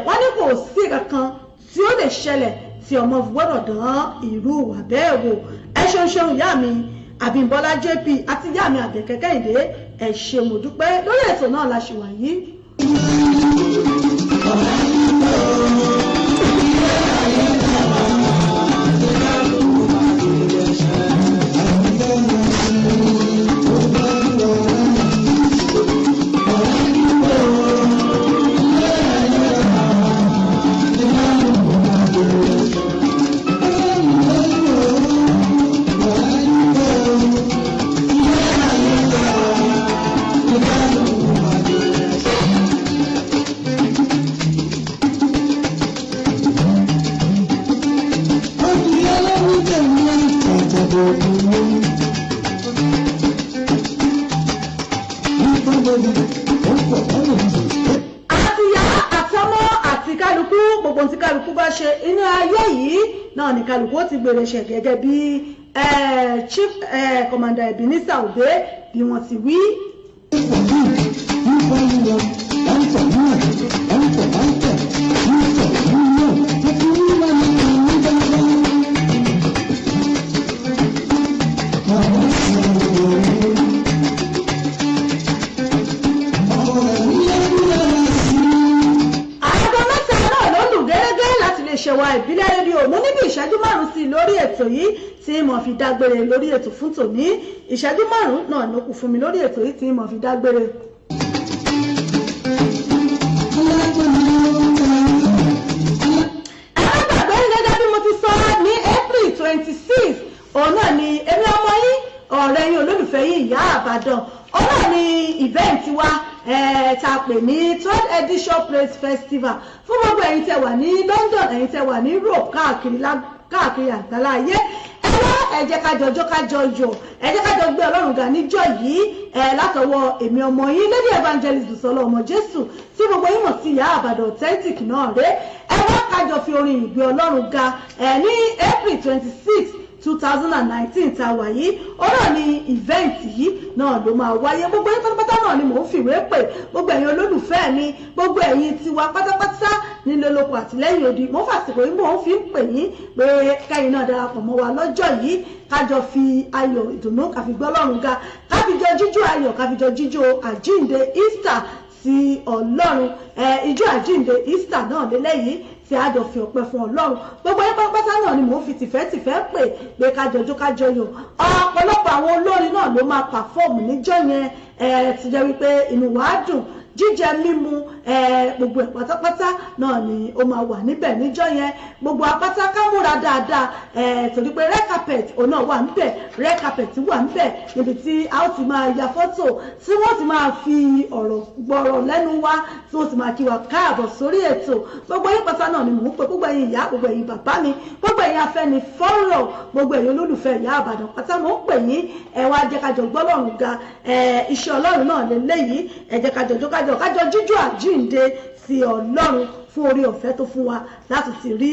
wọ́n ní kò sí kankan tí ó lè ṣẹlẹ̀ tí ọmọ gbọ́dọ̀ dán irú ìwà bẹ́ẹ̀ wò ẹ ṣeun ìyá mi Àbímbọ́lá JP àti ìyá mi Àbẹ̀kẹ́ Kẹ́hìndé ẹ ṣé mo dúpẹ́ lórí ètò náà la ṣe wà yìí. Kálukú ó ti gbèrè ṣe gẹ́gẹ́ bí Chief Commander Ebenezer Obey bí wọ́n ti wí. Ṣẹ̀wá ìbílẹ̀ rédíò mo níbi ìṣẹ́jú márùn-ún sí lórí ètò yìí tí mo fi dágbére lórí ètò fún tòní ìṣẹ́jú márùn-ún náà ló kù fún mi lórí ètò yìí tí mo fi dágbére. ẹ̀rọ gbàgbé gẹ́gẹ́ bí mo ti sọ ní April 26 òun náà ni èmi ọmọ yín ọ̀rẹ́ yín olólùfẹ́ yín Ìyá Ìbàdàn òun náà ni ìvẹ́ǹtì wa tá a pè ní 3rd edition Praise Festival fún gbogbo ẹ̀yin tẹ́ wà ní London ẹ̀yin tẹ́ wà ní Europe káàkiri káàkiri àgbálá ayé. Ẹ wá ẹ jẹ́ ká jọjọ́ ká jọ yọ̀, ẹ jẹ́ ká jọ gbé Ọlọ́run ga níjọ́ yìí látọwọ́ èmi ọmọ yín Lady Evangelist Bùsọ́lá ọmọ Jésù tí gbogbo yín mọ̀ sí Ìyá Àbàdàn authentic náà rèé. Ẹ wá ká jọ fi orin ìgbé Ọlọ́run ga ní April 26 2019 tá a wà yìí ọ̀rọ̀ ni event yìí náà ló máa wáyé. Gbogbo yín pátápátá náà ni mò ń fìwé pè, gbogbo ẹ̀yin olólùfẹ́ mi, gbogbo ẹ̀yin tiwa pátápátá nílé lóko àtìlẹ́yìn odi. Mo fàsìkò yìí mò ń fi ń pè yín pé kẹ́yìn náà darapọ̀ mọ́ wa lọ́jọ́ yìí kájọ fi ayọ̀ ìdùnnú káfi gbé Ọlọ́run ga, káfíjọ jíjó ayọ̀, káfíjọ jíjó àjíǹde Easter sí Ọlọ́run. Ìjọ àjíǹde Easter náà lélẹ́yìí tí a jọ fi ọpẹ́ fún Ọlọ́run. Gbogbo yín pátápátá náà ni mò ń fi tìfẹ́tìfẹ́ pè pé kájọjó kájọyọ̀. Ọ̀pọ̀lọpọ̀ àwọn olórin náà ló máa pàfọ́ọ̀mù níjọ́ yẹn ti jẹ́ wípé inú wa dùn, jíjẹ mímu gbogbo ẹ̀ pátápátá náà ni ó máa wà níbẹ̀ níjọ́ yẹn. Gbogbo apáta ká múra dáadáa torí pé red carpet òun náà wà níbẹ̀, red carpet wà níbẹ̀ níbi tí a ó ti máa ya fọ́tò, tí wọ́n ti máa fi ọ̀rọ̀ gbọ́rọ̀ lẹ́nu wá, tí wọ́n ti máa kí wa káàbọ̀ sórí ètò. Gbogbo yín pátá náà ni mò ń pè, gbogbo ẹ̀yin ìyá, gbogbo ẹ̀yin bàbá mi, gbogbo ẹ̀yin Afẹ́nifọ́rọ̀, gbogbo ẹ̀yin olólùfẹ́ Ìyá Àbàdàn pátá mò ń pè yín. Ẹ wá jẹ́ ká jọ gbọ́ Ọlọ́run ga, iṣẹ́ Ọlọ́run náà lélẹ́yìí. Ẹ jẹ́ ká jọ kájọ jíjó àjíǹde sí Ọlọ́run fún orí ọ̀fẹ́ tó fún wa láti ti rí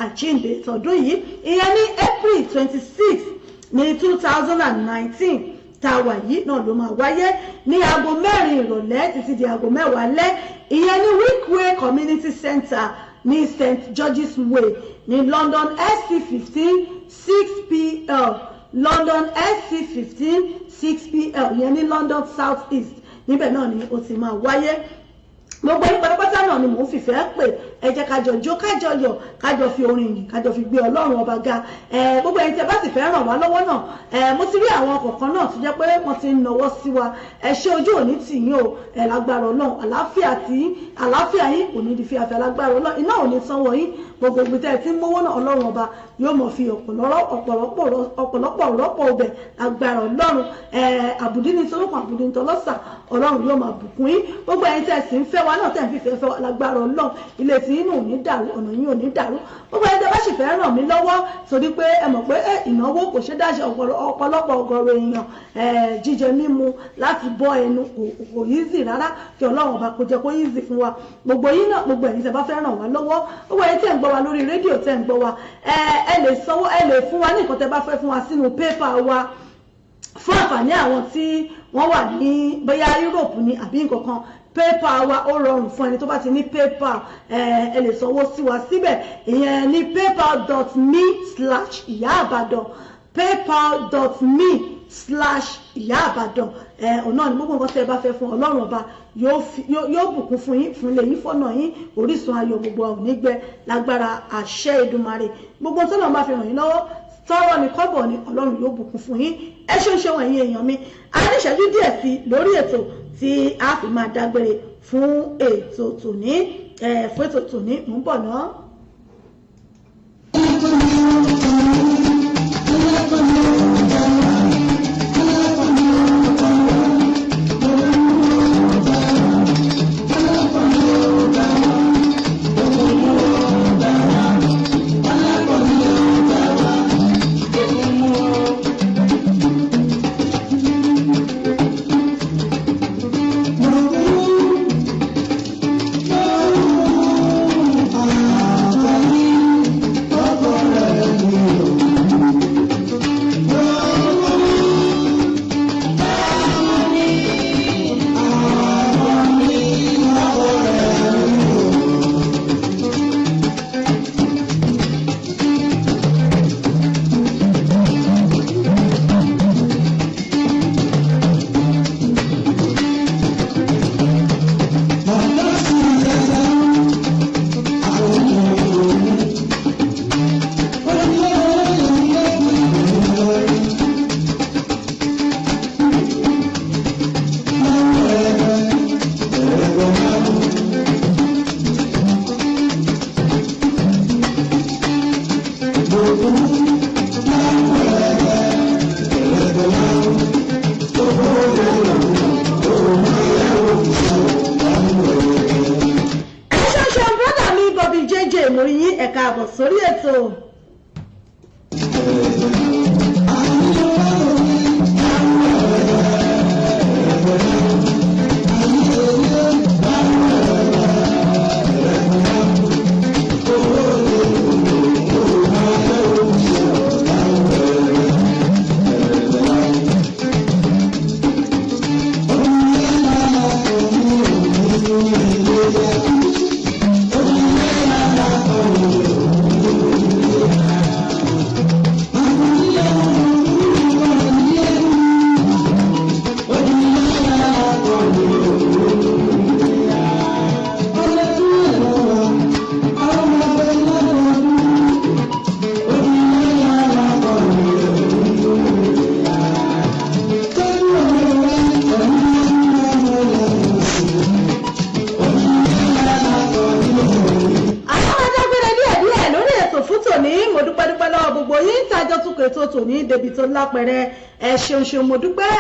àjíǹde tọdún yìí, ìyẹn ní April 26 ní 2019 tá a wà yìí náà ló máa wáyé ní aago 4 ìrọ̀lẹ́ títí di aago 10 alẹ́, ìyẹn ní Wickway Community Center ní St George's Way ní London SC15 6PL, London SC15 6PL, ìyẹn ní London South East. Níbẹ̀ náà ni ó ti máa wáyé. Gbogbo yín pátápátá náà ni mò ń fìfẹ́ pè, ẹ jẹ́ kájọ jó, kájọ yọ̀, kájọ fi orin yìí, kájọ fi gbé Ọlọ́run ọba ga. Gbogbo ẹ̀yin tí ẹ bá sì fẹ́ ràn wá lọ́wọ́ náà, mo ti rí àwọn kọ̀ọ̀kan náà tó jẹ́ pé wọ́n ti ń nawọ́ sí wa. Ẹ ṣé, ojú òní tì yín o, lágbára Ọlọ́run, àlàáfíà yín kò ní di fíafẹ́, lágbára Ọlọ́run, iná ò ní sanwó yín. Gbogbo ibi tẹ́ ẹ ti ń mówó náà Ọlọ́run ọba yóò mọ̀ fi ọ̀pọ̀lọpọ̀ rọ́pò ọbẹ̀, lágbára Ọlọ́run. Àbùdí ni tolókun, àbùdí ni tọlọ́sà, Ọlọ́run yóò máa bùkún yín. Gbogbo ẹ̀yin tẹ́ ẹ sì ń fẹ́ wa náà, tẹ́ ẹ fi fẹ́ wa, lágbára Ọlọ́run, ilé tí yín ò ní dàrú, ọ̀nà yín ò ní dàrú. Gbogbo ẹ̀yin tẹ́ bá sì fẹ́ ràn mí lọ́wọ́ torí pé ẹ mọ̀ pé ìnáwó kò ṣe dáṣe, ọ̀pọ̀lọpọ̀ ọ̀gọ̀rọ̀ èèyàn jíjẹ mímu láti bọ́ ẹnu kò easy rárá, kí Ọlọ́run ọba kó jẹ́ kó easy fún wa. Gbogbo yín náà, gbogbo ẹ̀yin tẹ́ bá fẹ́ ràn wá lọ́wọ́, gbogbo ẹ̀yin tẹ́ ń gbọ́ wa lórí rédíò, tẹ́ ń gbọ́ wa, ẹ lè sanwó, ẹ lè fún wa ní nǹkan tẹ́ bá fẹ́ fún wa sínú pépà wa fún àǹfààní àwọn tí wọ́n wà ní bóyá Europe ní àbí nǹkan kan. PayPal wa ó rọrùn fún ẹni tó bá ti ní PayPal, ẹ lè sanwó sí wa síbẹ̀, ìyẹn ní paypal.me/Ìyá-Àbàdàn, paypal.me/Ìyá-Àbàdàn. Ọ̀nà ni gbogbo nǹkan tẹ́ ẹ bá fẹ́ fún Ọlọ́run ọba yóò bùkún fún yín, fún ilé yín, fọ́nà yín, orísun ayọ̀ gbogbo àwọn onígbẹ, lágbára àṣẹ Èdùmàrè. Gbogbo tó náà bá fi ràn yín lọ́wọ́, tọ́rọ̀ ní kọ́bọ̀ ni Ọlọ́run yóò bùkún fún yín. Ẹ ṣeun ẹ̀yin èèyàn mi. A ní ìṣẹ́jú díẹ̀ sí lórí ètò tí a fi máa dágbére fún ètò tòní, mò ń bọ̀ náà. débi tó lápẹẹrẹ ẹ ṣeun ṣeun mo dúpẹ́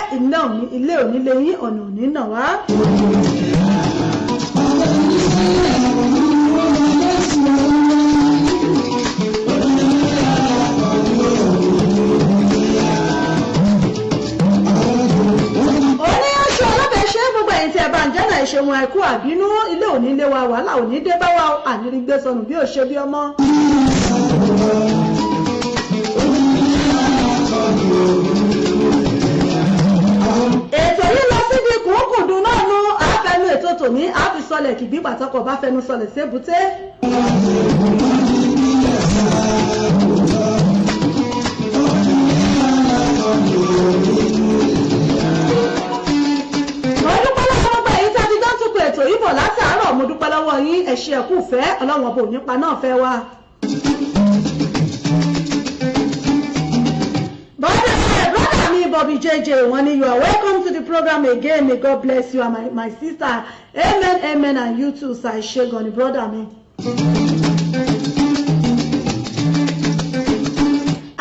ilé òní lé yín ọ̀nà òní nà wá. ìṣeun àìkú àbínú ilé òní lé wa wàhálà òní dé bá wa ànírígbé sọnù bí ò ṣe bí ọmọ. ètò yìí lọ síbi kùnkùndùn náà nú àfẹnú ètò tòní àfi sọlẹ̀ kìbí pàtàkọ̀ bá fẹnu sọlẹ̀ sébùté. ètò yìí bọ̀ látàárọ̀ mo dúpẹ́ lọ́wọ́ yín ẹ ṣé ẹ kú fẹ́ ọlọ́run ọba ònípa náà fẹ́ wá. brother mi Bobby JJ wọ́n ní you are welcome to the program again, may God bless you and my sister, amen amen, and you too sir ṣẹ́gun ni brother mi.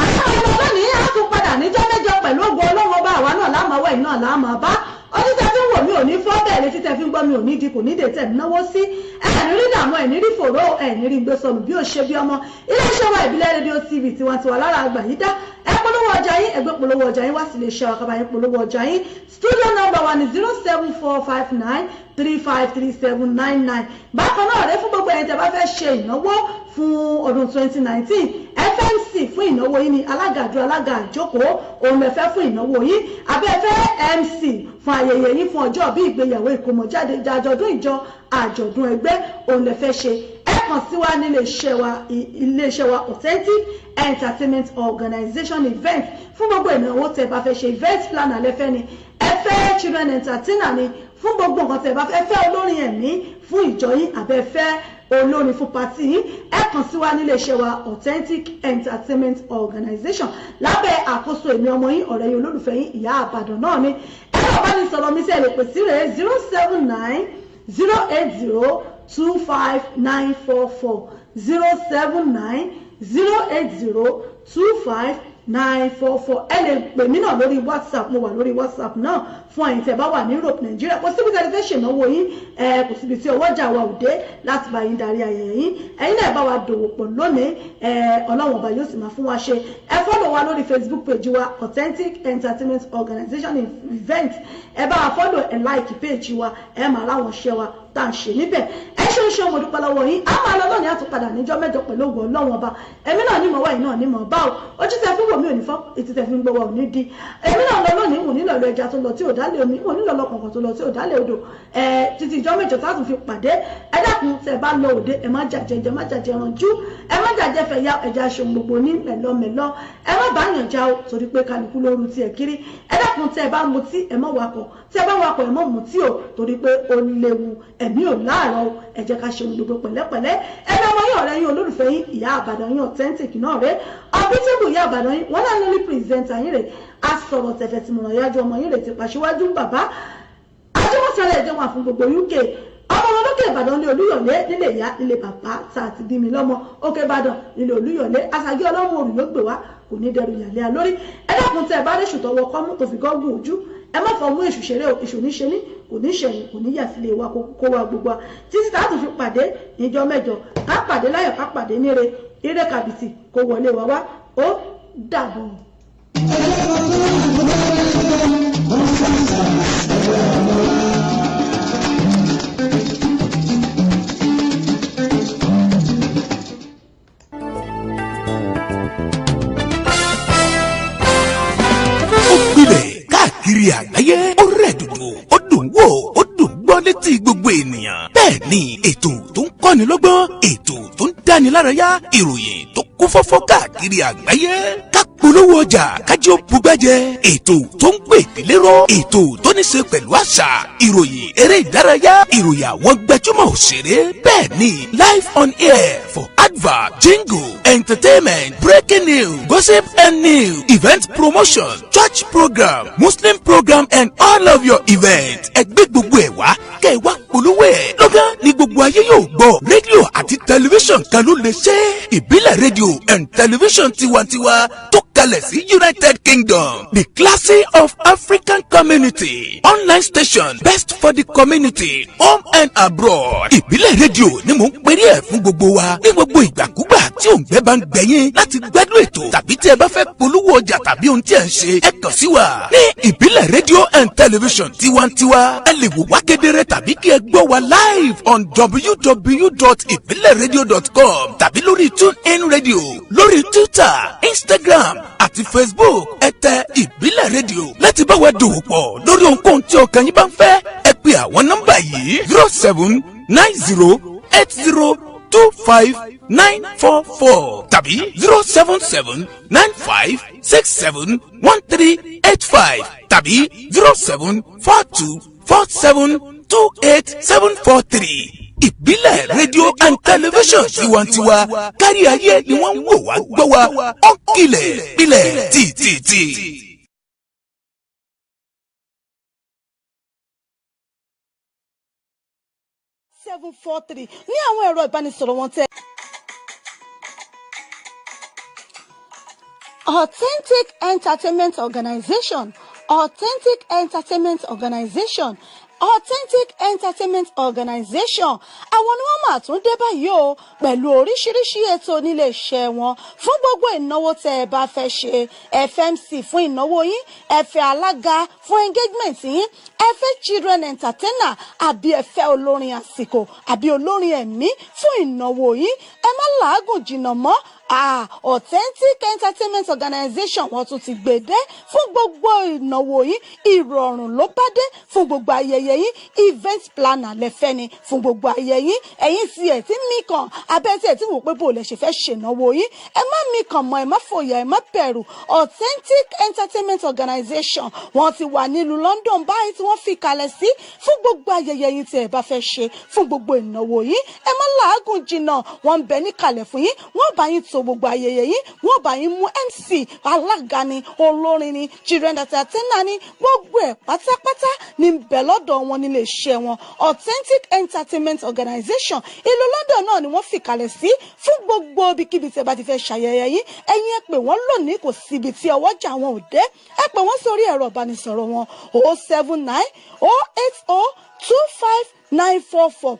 àwọn ọmọ lónìí á tún padà níjọ́ mẹ́jọ pẹ̀lú ògo ọlọ́run ọba àwa náà lámàwẹ̀ náà lámà bá ọdún tẹ́ fi ń wò mí ò ní fọ́ bẹ́ẹ̀ létí tẹ́ fi ń gbọ́ mi ò ní dikù ní dètẹ̀ náwó sí ẹ̀ẹ́nì rí dààmú ẹ̀ẹ́nì rí fòró ẹ̀ẹ́nì rí gbé sọnù bí ó ṣe bí ọmọ iléeṣẹ́ wa ìbílẹ̀ rédíò TV tiwantiwa lára àgbà yìí dá ẹ polówó ọjà yín ẹgbẹ́ polówó ọjà yín wá sí iléeṣẹ́ wa kábàáyé polówó ọjà yín studio number 1 is 07459353799 bákan náà rẹ fún gbogbo ẹ̀yin tẹ́ bá fẹ́ ṣe ìnáwó fún ọdún 2019 FMC fún ìnáwó yín ni alága àjókòó òun lè fẹ́ fún ìnáwó yín abẹ́fẹ́ MC fún ayẹyẹ yín fún ọjọ́ bí ìgbéyàwó ìkómọjáde àjọ̀dún ìjọ àjọ̀dún ẹgbẹ́ òun lè fẹ́ ṣe ẹ kàn sí wa nílé iṣẹ́ wa Authentic Entertainment Organization event fún gbogbo ìnáwó tẹ́ bá fẹ́ ṣe event planner lẹ́fẹ́ ni ẹ fẹ́ children entertainer ni fún gbogbo nǹkan tẹ́ bá fẹ́ olórin ẹ̀mí fún ìjọ yín àbẹ́fẹ́ olórin fún pàtí yín ẹ kàn sí wa nílé iṣẹ́ wa Authentic Entertainment Organization lábẹ́ àkóso èmi ọmọ yín ọ̀rẹ́ yín olólùfẹ́ yín ìyá àbàdàn náà ni ẹ̀rọ ìbánisọ̀rọ̀ mi sí ẹ lè pè sí rẹ̀ 079-080-25944 079-080-25944 ẹ lè pè mí náà lórí WhatsApp mo wà lórí WhatsApp náà fún ẹ̀yin tẹ́ bá wà ní Europe Nigeria kò síbi tẹ́lẹ̀ fẹ́ ṣènáwó yín kò síbi tí ọwọ́ jà wa òde láti bá yín darí ayẹyẹ yín ẹ̀yin náà bá wa dòwò pọ̀ lónìí ọlọ́run ọba yóò sì máa fún wa ṣe ẹ fọ́lọ̀ wa lórí Facebook page wa Authentic Entertainment Organization event ẹ bá wa fọ́lọ̀ ẹ like page wa ẹ máa láwọn ṣẹ́ wa tá à ń ṣe níbẹ̀ ẹ ṣe ń ṣe ọmọ dúpẹ́ lọ́wọ́ yín á máa lọ lónìí àtúpadà níjọ́ mẹ́jọ pẹ̀lú ògùn ọlọ́run ọba èmi náà ní mọ̀ wá yìí náà ní mọ̀ bá o ojú tẹ fi wò mí ò ní fọ́ ètí tẹ fi ń gbọ́wọ́ ò ní di èmi náà lọ lónìí wò nílò ẹja tó lọ tí ò dálé omi wò nílò ọlọ́kọ̀ọ̀kan tó lọ tí ò dálé odò títí ìjọ́ mẹ́jọ tá a tún fi pàdé ẹ dákun tẹ bá lọ òde ẹ má jàjẹ ẹ má jàjẹ ranjú ẹ má jàjẹ fẹ ya ẹja aṣọ gbogbo ní mẹlọmẹlọ ẹ má bá yàn já o torí pé kálukú lóru tiẹ̀ kiri ẹ dákun tẹ bá mutí ẹ má wakọ̀ tẹ bá wakọ̀ ẹ má mutí o torí pé ó léwu ẹ̀mí ò láàárọ̀ ẹ jẹ́ ká ṣe gbogbo pẹ̀lẹ́pẹ̀lẹ́ ẹni ọmọ yín ọ̀rẹ́ yín olólùfẹ́ yín ìyá àbàdàn yín Authentic náà rẹ ọbítẹ́bù ìyá àbàdàn yín wọ́n náà lórí pírẹsẹ̀ntà yín rẹ̀ á sọ̀rọ̀ tẹ̀fẹ̀ tí mo ràn yájú ọmọ yín rẹ̀ ti pàṣíwájú bàbá ajọ́mọ́sálẹ̀ ẹ̀jẹ̀ wà fún gbogbo UK ọmọ wọn lókè Ìbàdàn ní Olúyọ̀lé nílé ìyá nílé bàbá tá a ti bí mi lọ́mọ òkè Ìbàdàn nílé Olúyọ̀lé àṣàgé ọlọ́run òrùn ló gbé wá kò ní dẹrù ìyàlẹ́ alórí ẹ dákun tẹ ẹ bá réṣù tọwọ́ kọ́mú tó fi gọ́gùn ojú ẹ má fọ mú èṣù ṣeré èṣù níṣe ní kò ní ṣẹ̀yìn kò ní yà sílé wa kó wa gbogbo títí tá a tún fi pàdé níjọ́ mẹ́jọ ká pàdé láyọ̀ ká pàdé níre ire kàbìtì kó wọlé wa wá ó dàbọ̀. Káàkiri àgbáyé ó rẹ̀ dòdò ó dùn wò ó dùn gbọ́ létí gbogbo ènìyàn. Bẹ́ẹ̀ ni ètò tó ń kọ́ni lọ́gbọ́n, ètò tó ń dáni lárayá, ìròyìn tó kún fọ́fọ́ káàkiri àgbáyé. Ká polówó ọjà kájí ó bugbẹ́jẹ, ètò tó ń pè ìdílé rọ, ètò tó ní ṣe pẹ̀lú àṣà, ìròyìn eré ìdárayá, ìròyìn àwọn gbajúmọ̀ òṣèré. Bẹ́ẹ̀ ni live on air for advert, jingle, entertainment, breaking news, gossip and news, event promotion, church program, Muslim program and all of your events. Ẹgbẹ́ gbogbo ẹ̀ wá kẹ́ ẹ wá polówó ẹ̀. Lọ́gán ni gbogbo ayé yóò gbọ́. Rédíò àti tẹlifíṣàn kan ló lè ṣe. Ìbílẹ̀ rédíò and tẹlifíṣàn tiwantiwa tó kalẹ̀ sí United Kingdom. The Classy of African Community. Online station best for the community, home and abroad. Ìbílẹ̀ rédíò ni mò ń perí ẹ̀ fún gbogbo wa. Ní gbogbo ìgbàkúgbà tí òǹgbẹ́ bá ń gbẹ̀yìn láti gbádùn ètò tàbí tí ẹ bá fẹ́ polówó ọjà tàbí ohun tí ẹ ń ṣe, ẹ kàn sí wa. Ní Ìbílẹ̀ rédíò and television tiwantiwa, ẹ lè wò wá kedere tàbí kí ẹ gbọ́ wa live on www.ibileradio.com tàbí lórí TuneIn Radio, lórí Twitter, Instagram àti Facebook. Ẹ tẹ Ìbílẹ̀ rédíò láti bá wa dòwò pọ̀ lórí ohunkóhun tí ọkàn yín bá ń fẹ́. Ẹ pe àwọn nọ́mbà yìí 0790802594 tàbí 07795671385 tàbí 07424728743. Ìbílẹ̀ rédíò and television tiwantiwa kárí ayé ni wọ́n ń wò wá gbọ́ wa. Ó kilẹ̀ ilẹ̀ tìtìtì. 743 ní àwọn ẹ̀rọ ìbánisọ̀rọ̀ wọn tẹ́. Authentic Entertainment Organization, Authentic Entertainment Organization, Authentic Entertainment Organization. Àwọn ni wọ́n máa tún dé báyìí o pẹ̀lú oríṣiríṣi ètò nílé iṣẹ́ wọn fún gbogbo ìnáwó tẹ́ ẹ bá fẹ́ ṣe. Ẹ fẹ́ MC fún ìnáwó yín, ẹ fẹ́ alága fún engagement yín, ẹ fẹ́ children entertainer àbí ẹ fẹ́ olórin àsìkò àbí olórin ẹ̀mí fún ìnáwó yín. Ẹ má làágùn jìnnà mọ́. Authentic Entertainment Organization wọ́n tún ti gbèdé fún gbogbo ìnáwó yín. Ìrọ̀rùn ló bá dé fún gbogbo ayẹyẹ yín. Event planner lẹ́fẹ́ ni fún gbogbo ayẹyẹ yín. Ẹ̀yin tí ẹ̀ tí mí kan abẹ́ tí ẹ̀ tí wò pé bó lè ṣe fẹ́ ṣènáwó yín. Ẹ má mí kan mọ́, ẹ má fòyà, ẹ má bẹ̀rù. Authentic Entertainment Organization wọ́n ti wà nílùú London báyìí tí wọ́n fi kalẹ̀ sí fún gbogbo ayẹyẹ yín tí ẹ bá fẹ́ ṣe fún gbogbo ìnáwó yín. Ẹ má làágùn jìnnà, wọ́n ń bẹ ní kalẹ̀ fún yín. Wọ́n bá yín tó gbogbo ayẹyẹ yín, wọ́n bá yín mú MC, alága ni, olórin ni, children entertainer ni, gbogbo ẹ̀ pátápátá ní bẹ̀ lọ́dọ̀ wọn nílé iṣẹ́ wọn. Authentic Entertainment Organization ìlú London náà ni wọ́n fìkàlẹ̀ sí fún gbogbo ibikíbi tí ẹ bá ti fẹ́ ṣayẹyẹ yín. Ẹ̀yin ẹ pè wọ́n lónìí, kò síbi tí ọwọ́jà wọn ò dé. Ẹ pè wọ́n sórí ẹ̀rọ ìbánisọ̀rọ̀ wọn 079 080 25944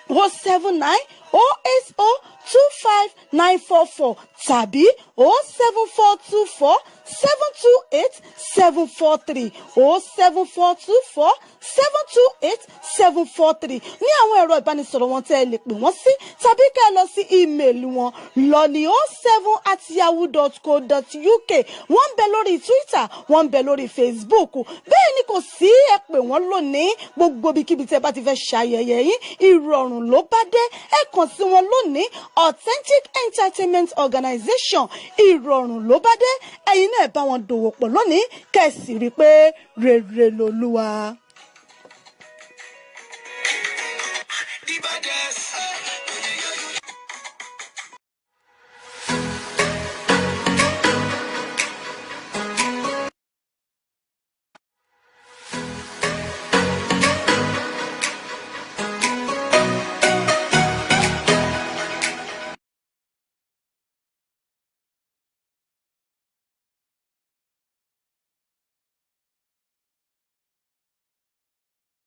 079 080 25944 tàbí 07424 728 743 07424 728 743 ní àwọn ẹ̀rọ ìbánisọ̀rọ̀ wọn tẹ́ ẹ lè pè wọ́n sí tàbí kẹ́ ẹ lọ sí ímeèlì wọn lolly07@yahoo.co.uk. wọ́n ń bẹ lórí Twitter, wọ́n ń bẹ lórí Facebook. Bẹ́ẹ̀ ni kò sí, ẹ pè wọ́n lónìí gbogbo ibikíbi tẹ́ bá ti fẹ́ ṣayẹyẹ yín. Ìrọ̀rùn ló bá dé. Ẹ kàn sí wọn lónìí. Authentic Entertainment Organization ìrọ̀rùn ló bá dé. Ẹ̀yin náà bá wọn dòwò pọ̀ lónìí kẹ́sì rí pé rere lolúwa.